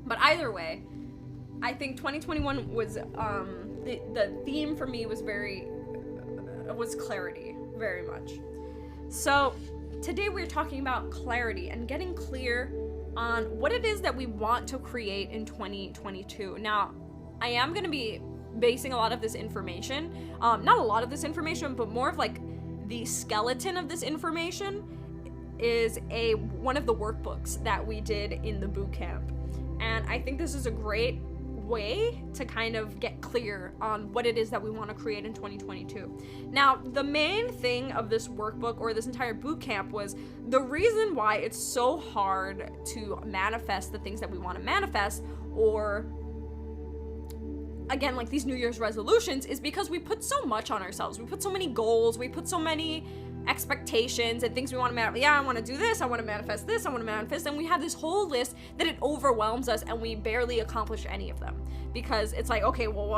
But either way, I think 2021 was, the theme for me was was clarity, very much. So today we're talking about clarity and getting clear on what it is that we want to create in 2022. Now, I am going to be basing a lot of this information, not a lot of this information, but more of like the skeleton of this information is one of the workbooks that we did in the boot camp. And I think this is a great way to kind of get clear on what it is that we want to create in 2022. Now, the main thing of this workbook or this entire boot camp was the reason why it's so hard to manifest the things that we want to manifest, or again, like these New Year's resolutions, is because we put so much on ourselves. We put so many goals, we put so many expectations and things we want to manifest. Yeah, I want to do this, I want to manifest this, I want to manifest, and we have this whole list that it overwhelms us and we barely accomplish any of them. Because it's like, okay, well,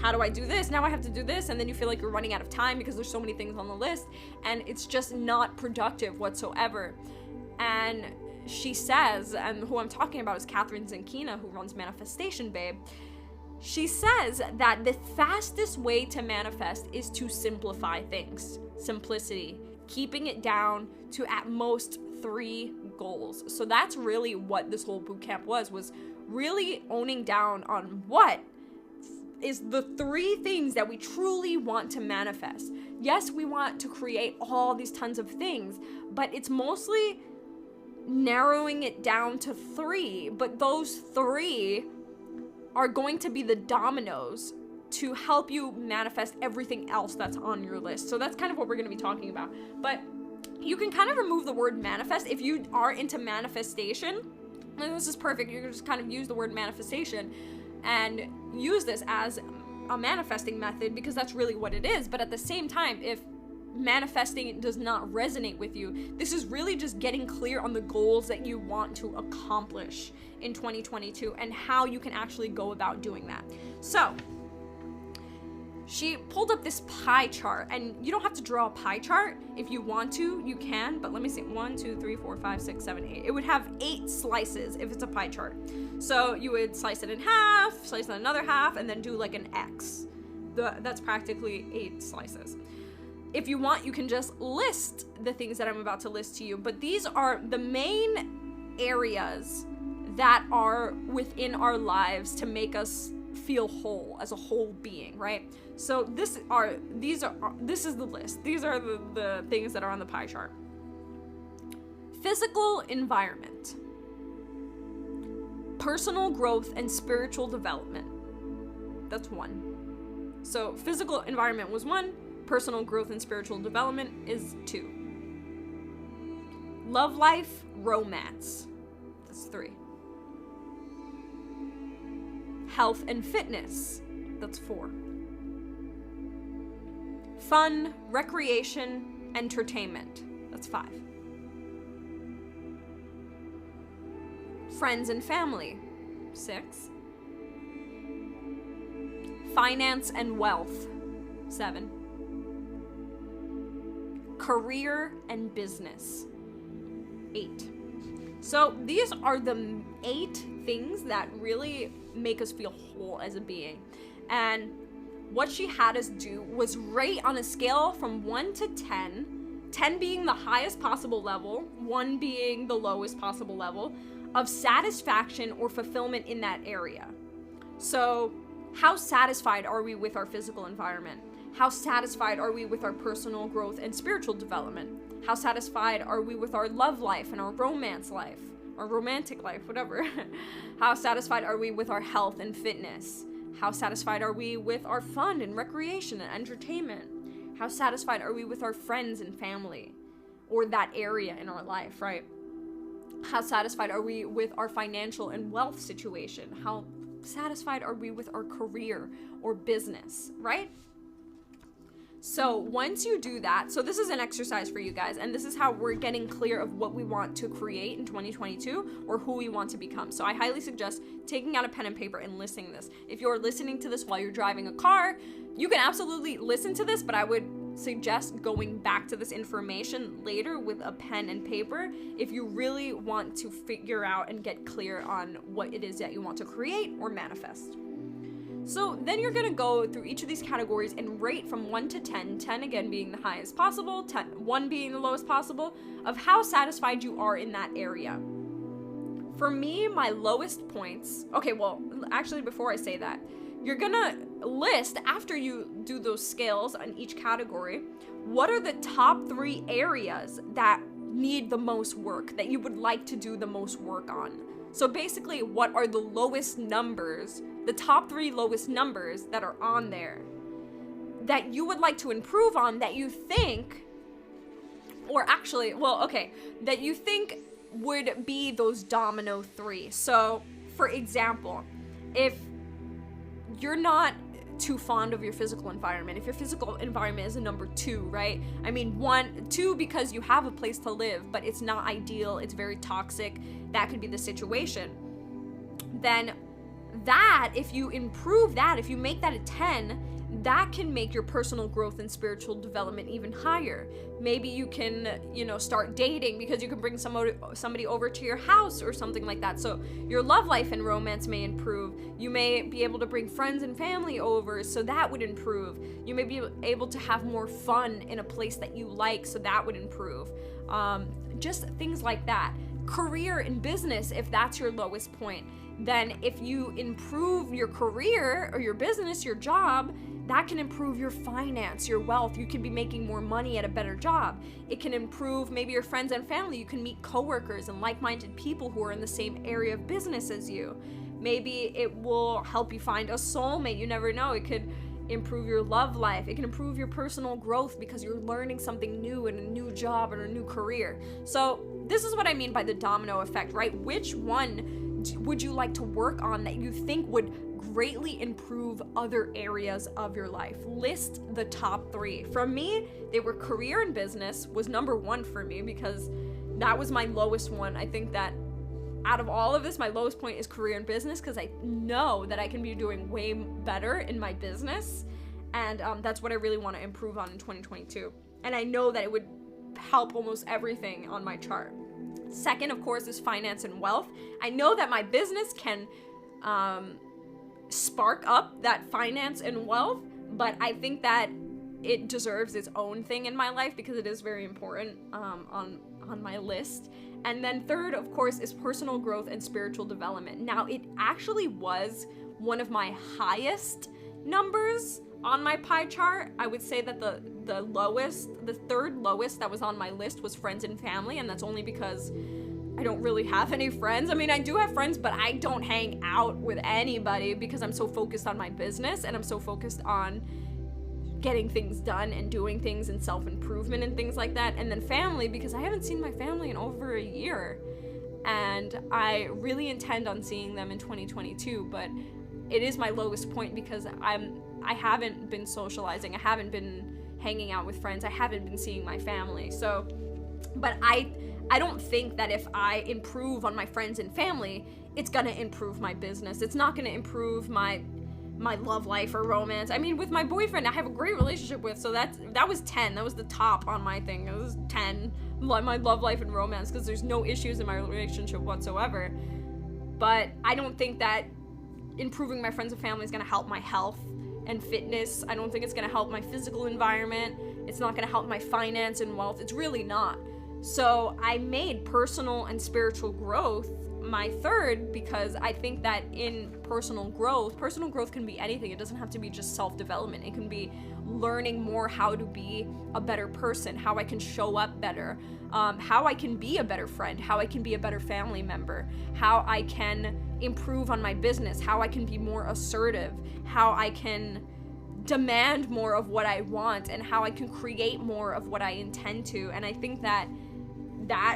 how do I do this? Now I have to do this, and then you feel like you're running out of time because there's so many things on the list, and it's just not productive whatsoever. And she says, and who I'm talking about is Catherine Zankina, who runs Manifestation Babe. She says that the fastest way to manifest is to simplify things. Simplicity, keeping it down to at most 3 goals. So that's really what this whole bootcamp was really owning down on what is the 3 things that we truly want to manifest. Yes, we want to create all these tons of things, but it's mostly narrowing it down to 3, but those 3 are going to be the dominoes to help you manifest everything else that's on your list. So that's kind of what we're going to be talking about. But you can kind of remove the word manifest if you are into manifestation. And this is perfect. You can just kind of use the word manifestation and use this as a manifesting method, because that's really what it is. But at the same time, if manifesting does not resonate with you, this is really just getting clear on the goals that you want to accomplish in 2022 and how you can actually go about doing that. So she pulled up this pie chart, and you don't have to draw a pie chart. If you want to, you can, but let me see, 1, 2, 3, 4, 5, 6, 7, 8. It would have 8 slices if it's a pie chart. So you would slice it in half, slice it another half, and then do like an X. That's practically 8 slices. If you want, you can just list the things that I'm about to list to you, but these are the main areas that are within our lives to make us feel whole as a whole being, right? So this is the list. These are the things that are on the pie chart. Physical environment, personal growth and spiritual development. That's 1. So physical environment was 1. Personal growth and spiritual development is 2. Love life, romance. That's 3. Health and fitness. That's 4. Fun, recreation, entertainment. That's 5. Friends and family. 6. Finance and wealth. 7. Career and business. 8. So these are the 8 things that really make us feel whole as a being. And what she had us do was rate on a scale from 1 to 10, 10 being the highest possible level, 1 being the lowest possible level, of satisfaction or fulfillment in that area. So, how satisfied are we with our physical environment? How satisfied are we with our personal growth and spiritual development? How satisfied are we with our love life and our romance life, or romantic life, whatever? How satisfied are we with our health and fitness? How satisfied are we with our fun and recreation and entertainment? How satisfied are we with our friends and family, or that area in our life, right? How satisfied are we with our financial and wealth situation? How satisfied are we with our career or business, right? So once you do that, so this is an exercise for you guys, and this is how we're getting clear of what we want to create in 2022 or who we want to become. So I highly suggest taking out a pen and paper and listening to this. If you're listening to this while you're driving a car, you can absolutely listen to this, but I would suggest going back to this information later with a pen and paper if you really want to figure out and get clear on what it is that you want to create or manifest. So then you're going to go through each of these categories and rate from 1 to 10, 10 again being the highest possible, 1 being the lowest possible, of how satisfied you are in that area. For me, my lowest points, okay, well, actually before I say that, you're going to list, after you do those scales on each category, what are the top 3 areas that need the most work, that you would like to do the most work on. So basically, what are the lowest numbers, the top 3 lowest numbers that are on there that you would like to improve on, that you think, or actually, well, okay, that you think would be those domino 3. So, for example, if you're not too fond of your physical environment, if your physical environment is a number 2, right? I mean, 2 because you have a place to live, but it's not ideal, it's very toxic, that could be the situation. Then that, if you improve that, if you make that a 10, that can make your personal growth and spiritual development even higher. Maybe you can, start dating because you can bring somebody over to your house or something like that. So your love life and romance may improve. You may be able to bring friends and family over, so that would improve. You may be able to have more fun in a place that you like, so that would improve. Just things like that. Career and business, if that's your lowest point, then if you improve your career or your business, your job, that can improve your finance, your wealth. You can be making more money at a better job. It can improve maybe your friends and family. You can meet coworkers and like-minded people who are in the same area of business as you. Maybe it will help you find a soulmate. You never know. It could improve your love life. It can improve your personal growth because you're learning something new in a new job or a new career. So this is what I mean by the domino effect, right? Which one would you like to work on that you think would greatly improve other areas of your life? List the top 3. For me, they were career and business was number 1 for me because that was my lowest one. I think that out of all of this, my lowest point is career and business because I know that I can be doing way better in my business, and that's what I really want to improve on in 2022. And I know that it would help almost everything on my chart. Second, of course, is finance and wealth. I know that my business can spark up that finance and wealth, but I think that it deserves its own thing in my life because it is very important on my list. And then third, of course, is personal growth and spiritual development. Now, it actually was one of my highest numbers on my pie chart. I would say that the third lowest that was on my list was friends and family, and that's only because I don't really have any friends. I mean, I do have friends, but I don't hang out with anybody because I'm so focused on my business and I'm so focused on getting things done and doing things and self-improvement and things like that. And then family, because I haven't seen my family in over a year, and I really intend on seeing them in 2022, but it is my lowest point because I haven't been socializing, I haven't been hanging out with friends, I haven't been seeing my family. So, but I don't think that if I improve on my friends and family, it's gonna improve my business. It's not gonna improve my love life or romance. I mean, with my boyfriend, I have a great relationship with, so that was 10. That was the top on my thing. It was 10, my love life and romance, because there's no issues in my relationship whatsoever. But I don't think that improving my friends and family is gonna help my health. and fitness. I don't think it's going to help my physical environment. It's not going to help my finance and wealth. It's really not. So I made personal and spiritual growth my third, because I think that in personal growth can be anything. It doesn't have to be just self-development. It can be learning more how to be a better person, how I can show up better, how I can be a better friend, how I can be a better family member, how I can improve on my business, how I can be more assertive, how I can demand more of what I want, and how I can create more of what I intend to. And I think that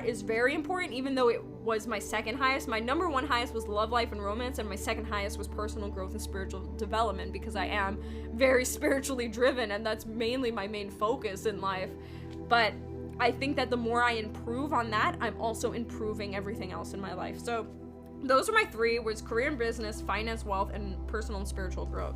is very important, even though it was my second highest. My number one highest was love life and romance, and my second highest was personal growth and spiritual development, because I am very spiritually driven, and that's mainly my main focus in life. But I think that the more I improve on that, I'm also improving everything else in my life. So those are my three, was career and business, finance, wealth, and personal and spiritual growth.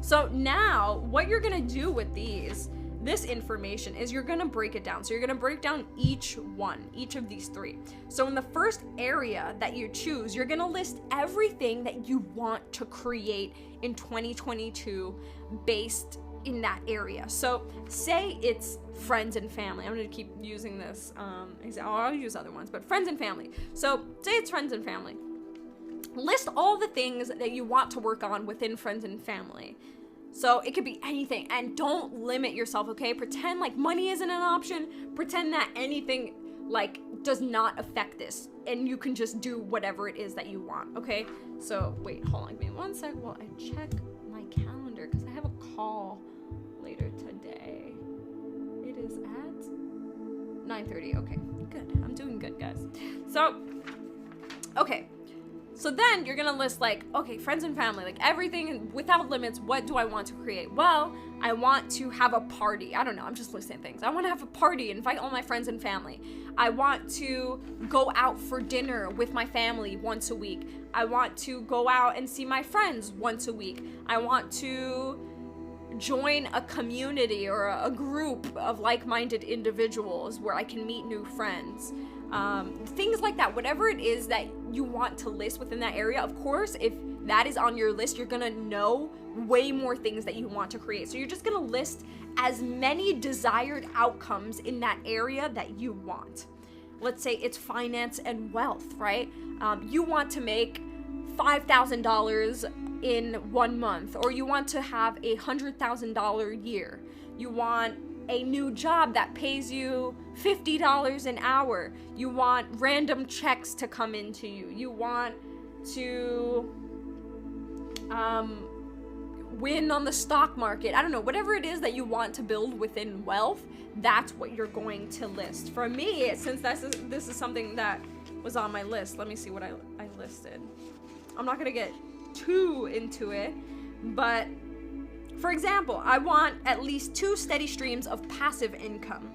So now what you're gonna do with this information is you're gonna break it down. So you're gonna break down each of these three. So in the first area that you choose, you're gonna list everything that you want to create in 2022 based in that area. So say it's friends and family. I'm gonna keep using this example. I'll use other ones, but friends and family. So say it's friends and family. List all the things that you want to work on within friends and family. So it could be anything, and don't limit yourself, okay? Pretend like money isn't an option. Pretend that anything like does not affect this, and you can just do whatever it is that you want, okay? So wait, hold on, give me 1 second while I check my calendar, because I have a call later today. It is at 9:30. Okay, good. I'm doing good, guys. So, okay. So then you're gonna list like, okay, friends and family, like everything without limits. What do I want to create? Well, I want to have a party. I don't know, I'm just listing things. I want to have a party, invite all my friends and family. I want to go out for dinner with my family once a week. I want to go out and see my friends once a week. I want to join a community or a group of like-minded individuals where I can meet new friends. Things like that, whatever it is that you want to list within that area. Of course, if that is on your list, you're gonna know way more things that you want to create. So you're just gonna list as many desired outcomes in that area that you want. Let's say it's finance and wealth, right? You want to make $5,000 in 1 month, or you want to have a $100,000 year. You want a new job that pays you $50 an hour. You want random checks to come into you. You want to win on the stock market. I don't know, whatever it is that you want to build within wealth, that's what you're going to list. For me, since this is something that was on my list, let me see what I listed. I'm not gonna get too into it, but for example, I want at least 2 steady streams of passive income.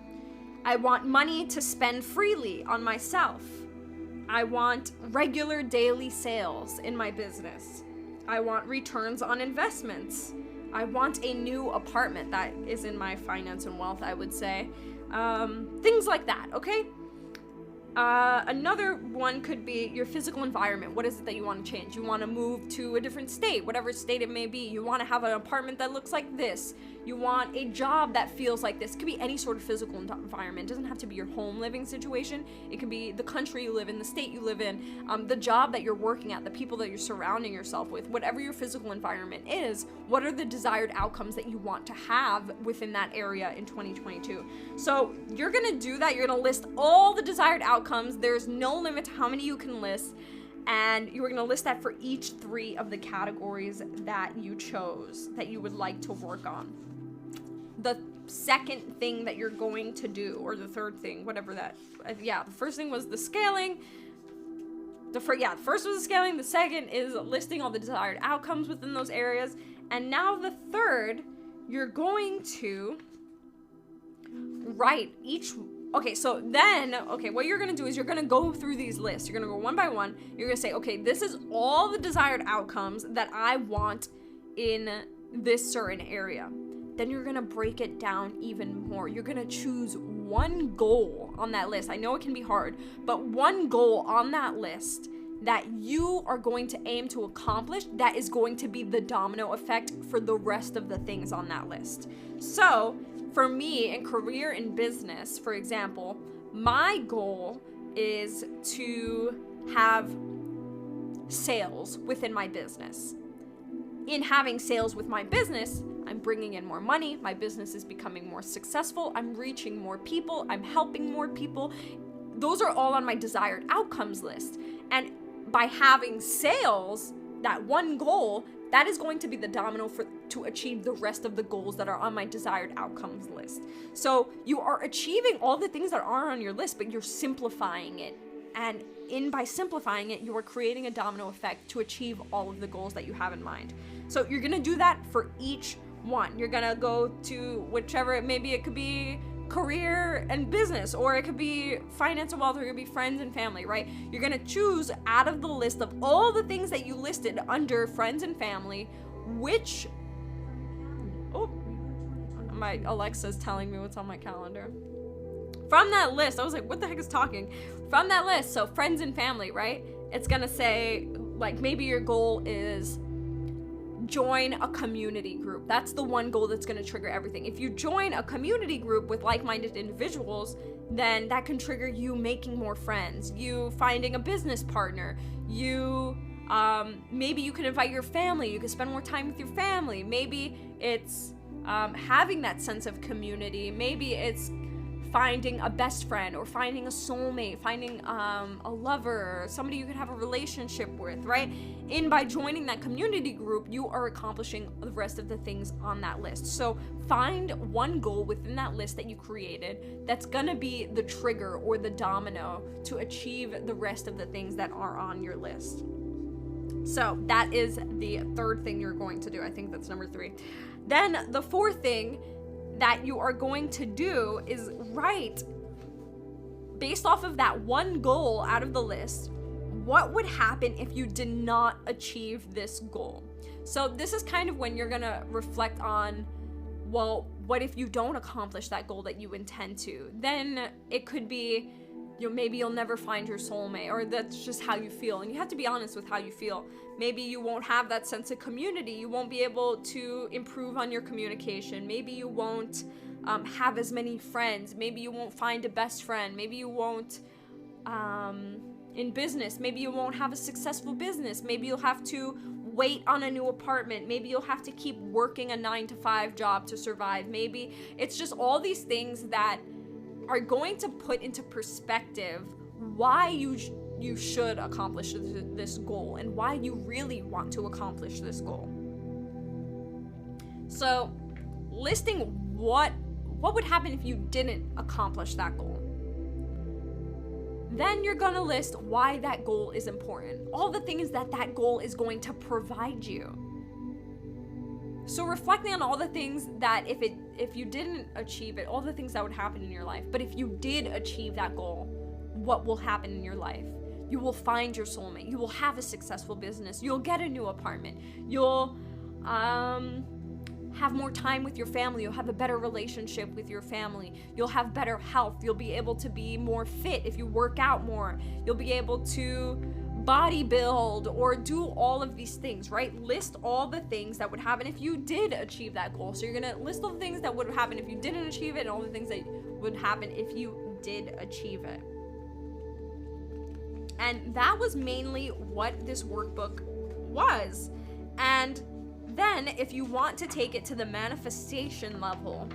I want money to spend freely on myself. I want regular daily sales in my business. I want returns on investments. I want a new apartment. That is in my finance and wealth, I would say. Things like that, okay? Another one could be your physical environment. What is it that you want to change? You want to move to a different state, whatever state it may be. You want to have an apartment that looks like this. You want a job that feels like this. It could be any sort of physical environment. It doesn't have to be your home living situation. It could be the country you live in, the state you live in, the job that you're working at, the people that you're surrounding yourself with. Whatever your physical environment is, what are the desired outcomes that you want to have within that area in 2022? So you're going to do that. You're going to list all the desired outcomes. There's no limit to how many you can list. And you're going to list that for each 3 of the categories that you chose that you would like to work on. The second thing that you're going to do, or the third thing, whatever that, the first thing was the scaling. The first was the scaling. The second is listing all the desired outcomes within those areas. And now the third, you're going to write each. Okay, so then, what you're gonna do is you're gonna go through these lists. You're gonna go one by one. You're gonna say, okay, this is all the desired outcomes that I want in this certain area. Then you're gonna break it down even more. You're gonna choose one goal on that list. I know it can be hard, but one goal on that list that you are going to aim to accomplish that is going to be the domino effect for the rest of the things on that list. So for me, in career and business, for example, my goal is to have sales within my business. In having sales with my business, I'm bringing in more money, my business is becoming more successful, I'm reaching more people, I'm helping more people. Those are all on my desired outcomes list. And by having sales, that one goal, that is going to be the domino to achieve the rest of the goals that are on my desired outcomes list. So you are achieving all the things that are on your list, but you're simplifying it. And by simplifying it, you are creating a domino effect to achieve all of the goals that you have in mind. So you're gonna do that for each one. You're gonna go to whichever, maybe it could be career and business, or it could be finance and wealth, or it could be friends and family, right? You're gonna choose out of the list of all the things that you listed under friends and family, which, oh, my Alexa's telling me what's on my calendar. From that list, I was like, what the heck is talking? From that list, so friends and family, right? It's gonna say, like, maybe your goal is join a community group. That's the one goal that's going to trigger everything. If you join a community group with like-minded individuals, then that can trigger you making more friends, you finding a business partner, you maybe you can invite your family, you can spend more time with your family. Maybe it's having that sense of community. Maybe it's finding a best friend, or finding a soulmate, finding a lover, somebody you can have a relationship with, right? By joining that community group, you are accomplishing the rest of the things on that list. So find one goal within that list that you created that's gonna be the trigger or the domino to achieve the rest of the things that are on your list. So that is the third thing you're going to do. I think that's number 3. Then the fourth thing that you are going to do is write, based off of that one goal out of the list, what would happen if you did not achieve this goal? So this is kind of when you're gonna reflect on, well, what if you don't accomplish that goal that you intend to? Then it could be, maybe you'll never find your soulmate, or that's just how you feel. And you have to be honest with how you feel. Maybe you won't have that sense of community. You won't be able to improve on your communication. Maybe you won't have as many friends. Maybe you won't find a best friend. Maybe you won't, in business, maybe you won't have a successful business. Maybe you'll have to wait on a new apartment. Maybe you'll have to keep working a 9-to-5 job to survive. Maybe it's just all these things that are going to put into perspective why you should accomplish this goal and why you really want to accomplish this goal. So listing what would happen if you didn't accomplish that goal. Then you're gonna list why that goal is important. All the things that goal is going to provide you. So reflecting on all the things that if you didn't achieve it, all the things that would happen in your life. But if you did achieve that goal, what will happen in your life? You will find your soulmate. You will have a successful business. You'll get a new apartment. You'll have more time with your family. You'll have a better relationship with your family. You'll have better health. You'll be able to be more fit if you work out more. You'll be able to bodybuild or do all of these things, right? List all the things that would happen if you did achieve that goal. So you're gonna list all the things that would happen if you didn't achieve it, and all the things that would happen if you did achieve it. And that was mainly what this workbook was. And then if you want to take it to the manifestation level,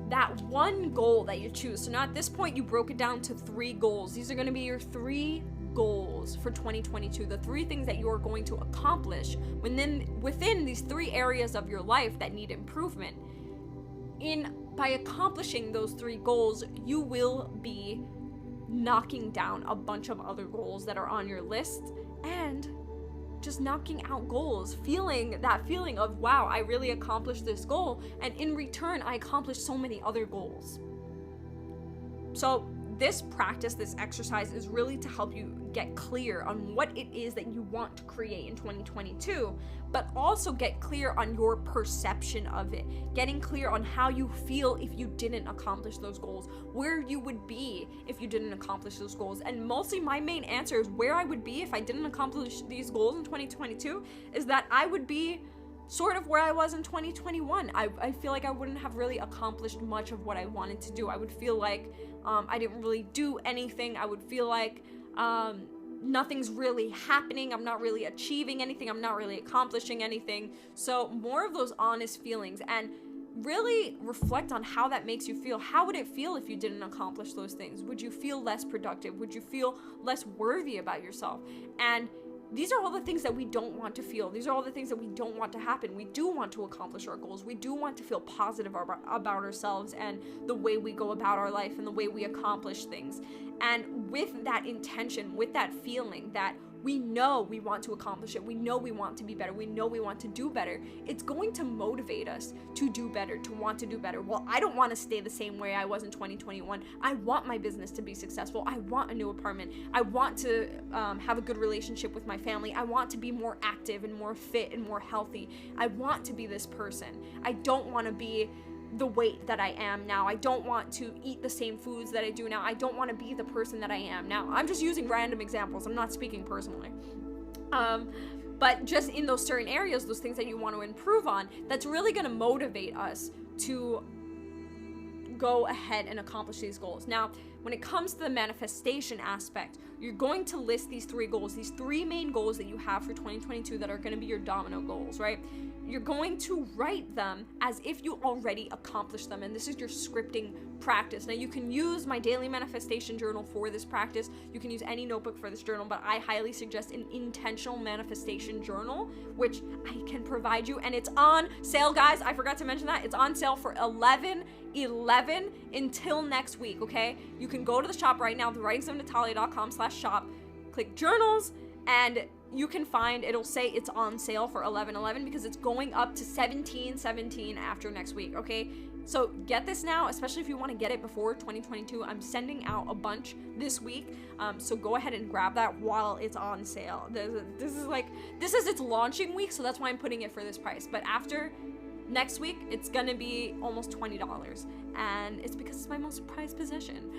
that one goal that you choose. So now at this point, you broke it down to 3 goals. These are going to be your 3 goals for 2022, the 3 things that you are going to accomplish within these 3 areas of your life that need improvement. By accomplishing those 3 goals, you will be knocking down a bunch of other goals that are on your list, and just knocking out goals, feeling of, wow, I really accomplished this goal, and in return I accomplished so many other goals. So this practice, this exercise is really to help you get clear on what it is that you want to create in 2022, but also get clear on your perception of it, getting clear on how you feel if you didn't accomplish those goals, where you would be if you didn't accomplish those goals. And mostly my main answer is where I would be if I didn't accomplish these goals in 2022 is that I would be sort of where I was in 2021. I feel like I wouldn't have really accomplished much of what I wanted to do. I would feel like I didn't really do anything. I would feel like nothing's really happening. I'm not really achieving anything. I'm not really accomplishing anything. So more of those honest feelings, and really reflect on how that makes you feel. How would it feel if you didn't accomplish those things? Would you feel less productive? Would you feel less worthy about yourself? And these are all the things that we don't want to feel. These are all the things that we don't want to happen. We do want to accomplish our goals. We do want to feel positive about ourselves and the way we go about our life and the way we accomplish things. And with that intention, with that feeling that we know we want to accomplish it, we know we want to be better, we know we want to do better, it's going to motivate us to do better, to want to do better. Well, I don't want to stay the same way I was in 2021. I want my business to be successful. I want a new apartment. I want to have a good relationship with my family. I want to be more active and more fit and more healthy. I want to be this person. I don't want to be the weight that I am now. I don't want to eat the same foods that I do now. I don't want to be the person that I am now. I'm just using random examples. I'm not speaking personally. But just in those certain areas, those things that you want to improve on, that's really going to motivate us to go ahead and accomplish these goals. Now, when it comes to the manifestation aspect, you're going to list these 3 goals, these 3 main goals that you have for 2022 that are going to be your domino goals, right? You're going to write them as if you already accomplished them, and this is your scripting practice. Now, you can use my daily manifestation journal for this practice. You can use any notebook for this journal, but I highly suggest an intentional manifestation journal, which I can provide you, and it's on sale, guys. I forgot to mention that. It's on sale for $11.11 until next week, okay? You can go to the shop right now, thewritingsofnatalia.com/shop, click journals, and you can find, it'll say it's on sale for $11.11 because it's going up to $17.17 after next week, okay? So get this now, especially if you want to get it before 2022. I'm sending out a bunch this week, so go ahead and grab that while it's on sale. This is its launching week, so that's why I'm putting it for this price. But after next week, it's gonna be almost $20, and it's because it's my most prized possession.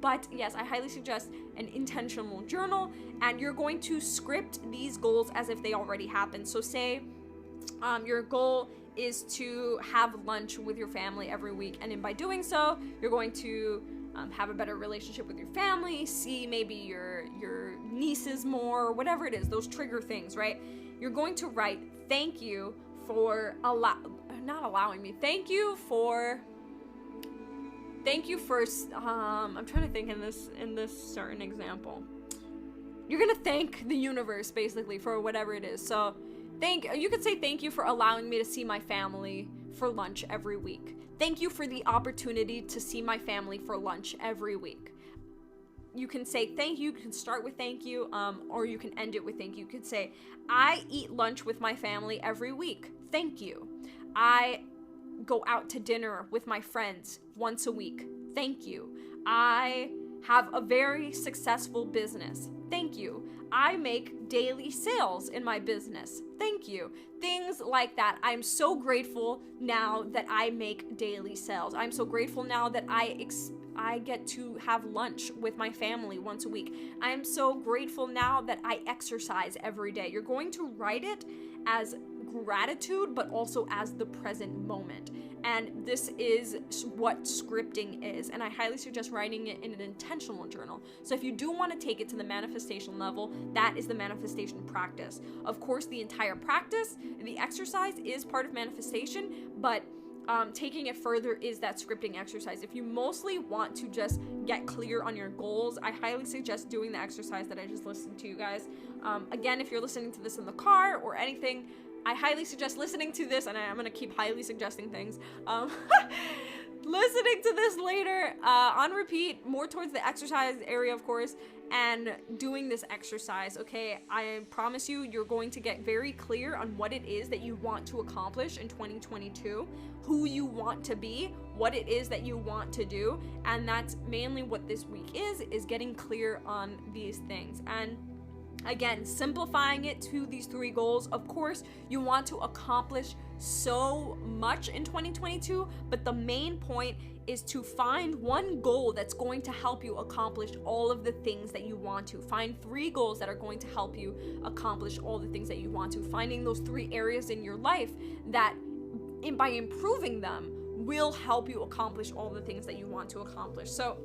But yes, I highly suggest an intentional journal, and you're going to script these goals as if they already happened. So say your goal is to have lunch with your family every week, and by doing so, you're going to have a better relationship with your family, see maybe your nieces more, whatever it is, those trigger things, right? You're going to write, thank you for thank you for I'm trying to think in this certain example. You're gonna thank the universe basically for whatever it is. So you could say thank you for allowing me to see my family for lunch every week. Thank you for the opportunity to see my family for lunch every week. You can say thank you, you can start with thank you, or you can end it with thank you. You could say, I eat lunch with my family every week. Thank you. I go out to dinner with my friends once a week. Thank you. I have a very successful business. Thank you. I make daily sales in my business. Thank you. Things like that. I'm so grateful now that I make daily sales. I'm so grateful now that I get to have lunch with my family once a week. I am so grateful now that I exercise every day. You're going to write it as gratitude, but also as the present moment. And this is what scripting is. And I highly suggest writing it in an intentional journal. So if you do want to take it to the manifestation level, that is the manifestation practice. Of course, the entire practice, the exercise is part of manifestation, but taking it further is that scripting exercise. If you mostly want to just get clear on your goals, I highly suggest doing the exercise that I just listened to, you guys. Again, if you're listening to this in the car or anything, I highly suggest listening to this, and I'm going to keep highly suggesting things. listening to this later on repeat, more towards the exercise area, of course, and doing this exercise, okay? I promise you, you're going to get very clear on what it is that you want to accomplish in 2022, who you want to be, what it is that you want to do, and that's mainly what this week is getting clear on these things. And again, simplifying it to these 3 goals. Of course, you want to accomplish so much in 2022, but the main point is to find one goal that's going to help you accomplish all of the things that you want to. Find 3 goals that are going to help you accomplish all the things that you want to. Finding those 3 areas in your life that, by improving them, will help you accomplish all the things that you want to accomplish. So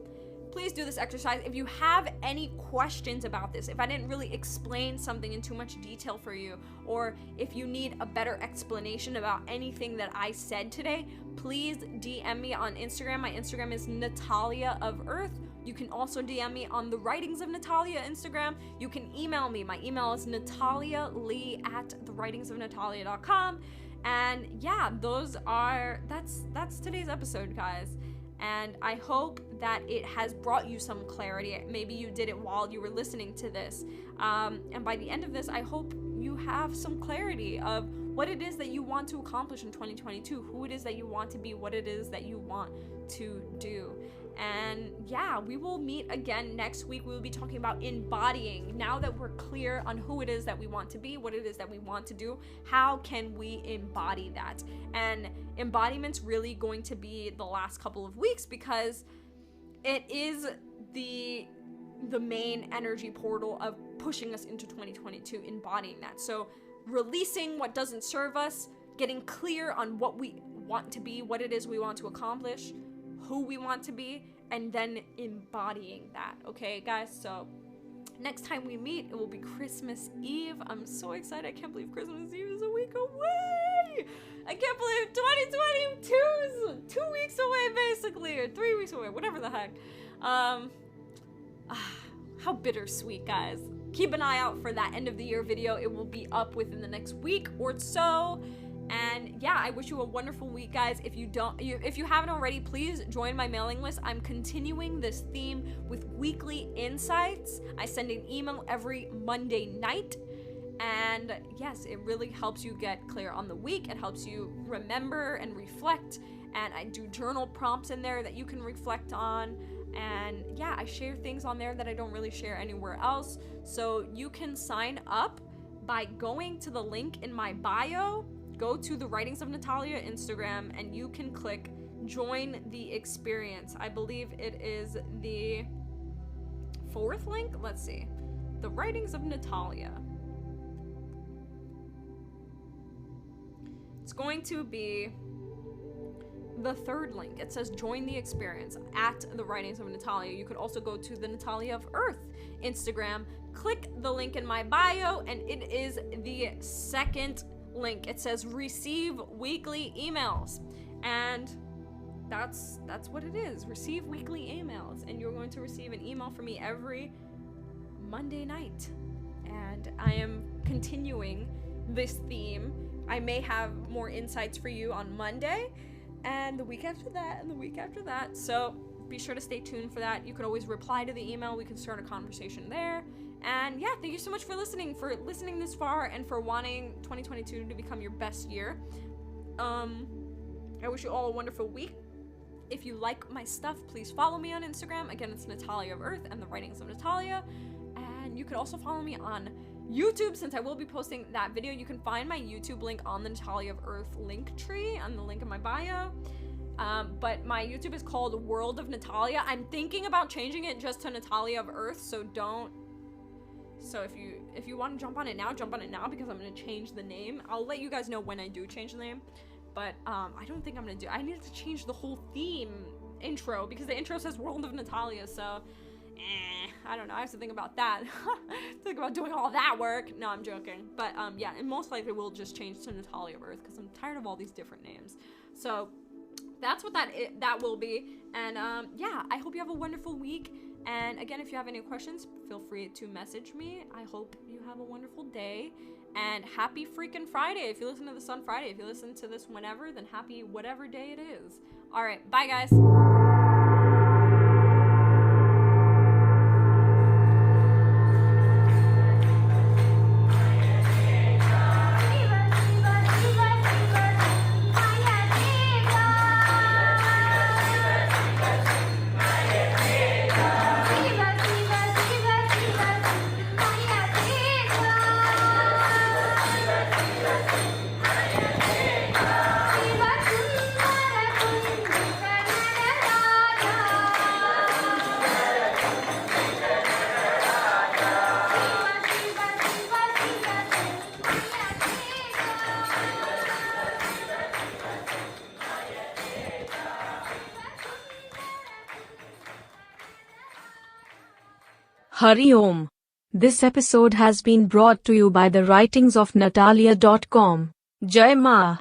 please do this exercise. If you have any questions about this, if I didn't really explain something in too much detail for you, or if you need a better explanation about anything that I said today, please DM me on Instagram. My Instagram is Natalia of Earth. You can also DM me on the Writings of Natalia Instagram. You can email me. My email is natalialee@thewritingsofnatalia.com. And yeah, that's today's episode, guys. And I hope that it has brought you some clarity. Maybe you did it while you were listening to this. And by the end of this, I hope you have some clarity of what it is that you want to accomplish in 2022, who it is that you want to be, what it is that you want to do. And yeah, we will meet again next week. We will be talking about embodying. Now that we're clear on who it is that we want to be, what it is that we want to do, how can we embody that? And embodiment's really going to be the last couple of weeks, because it is the main energy portal of pushing us into 2022, embodying that. So releasing what doesn't serve us, getting clear on what we want to be, what it is we want to accomplish, who we want to be, and then embodying that. Okay, guys? So next time we meet, it will be Christmas Eve. I'm so excited. I can't believe Christmas Eve is a week away. I can't believe 2022 is 2 weeks away, basically, or 3 weeks away, whatever the heck. How bittersweet, guys. Keep an eye out for that end of the year video. It will be up within the next week or so. And yeah, I wish you a wonderful week, guys. If you haven't already, please join my mailing list. I'm continuing this theme with weekly insights. I send an email every Monday night. And yes, it really helps you get clear on the week. It helps you remember and reflect. And I do journal prompts in there that you can reflect on. And yeah, I share things on there that I don't really share anywhere else. So you can sign up by going to the link in my bio. Go to the Writings of Natalia Instagram, and you can click join the experience. I believe it is the 4th link. Let's see. The Writings of Natalia. It's going to be the 3rd link. It says join the experience at the Writings of Natalia. You could also go to the Natalia of Earth Instagram, click the link in my bio, and it is the 2nd link. It says receive weekly emails, and that's what it is. Receive weekly emails, and you're going to receive an email from me every Monday night. And I am continuing this theme. I may have more insights for you on Monday, and the week after that, and the week after that. So be sure to stay tuned for that. You could always reply to the email. We can start a conversation there. And yeah, thank you so much for listening this far, and for wanting 2022 to become your best year. I wish you all a wonderful week. If you like my stuff, please follow me on Instagram. Again, it's Natalia of Earth and the Writings of Natalia. And you can also follow me on YouTube, since I will be posting that video. You can find my YouTube link on the Natalia of Earth link tree, on the link in my bio. But my YouTube is called World of Natalia. I'm thinking about changing it just to Natalia of Earth, so if you want to jump on it now, because I'm going to change the name. I'll let you guys know when I do change the name. But I don't think I'm going to I need to change the whole theme intro, because the intro says World of Natalia, so I don't know. I have to think about that. Think about doing all that work. No, I'm joking. But yeah, and most likely we'll just change to Natalia of Earth, because I'm tired of all these different names. So that's what that will be. And yeah, I hope you have a wonderful week. And again, if you have any questions, feel free to message me. I hope you have a wonderful day. And happy freaking Friday. If you listen to this on Friday, if you listen to this whenever, then happy whatever day it is. All right, bye guys. Hari Om. This episode has been brought to you by the writings of Natalia.com. Jai Ma.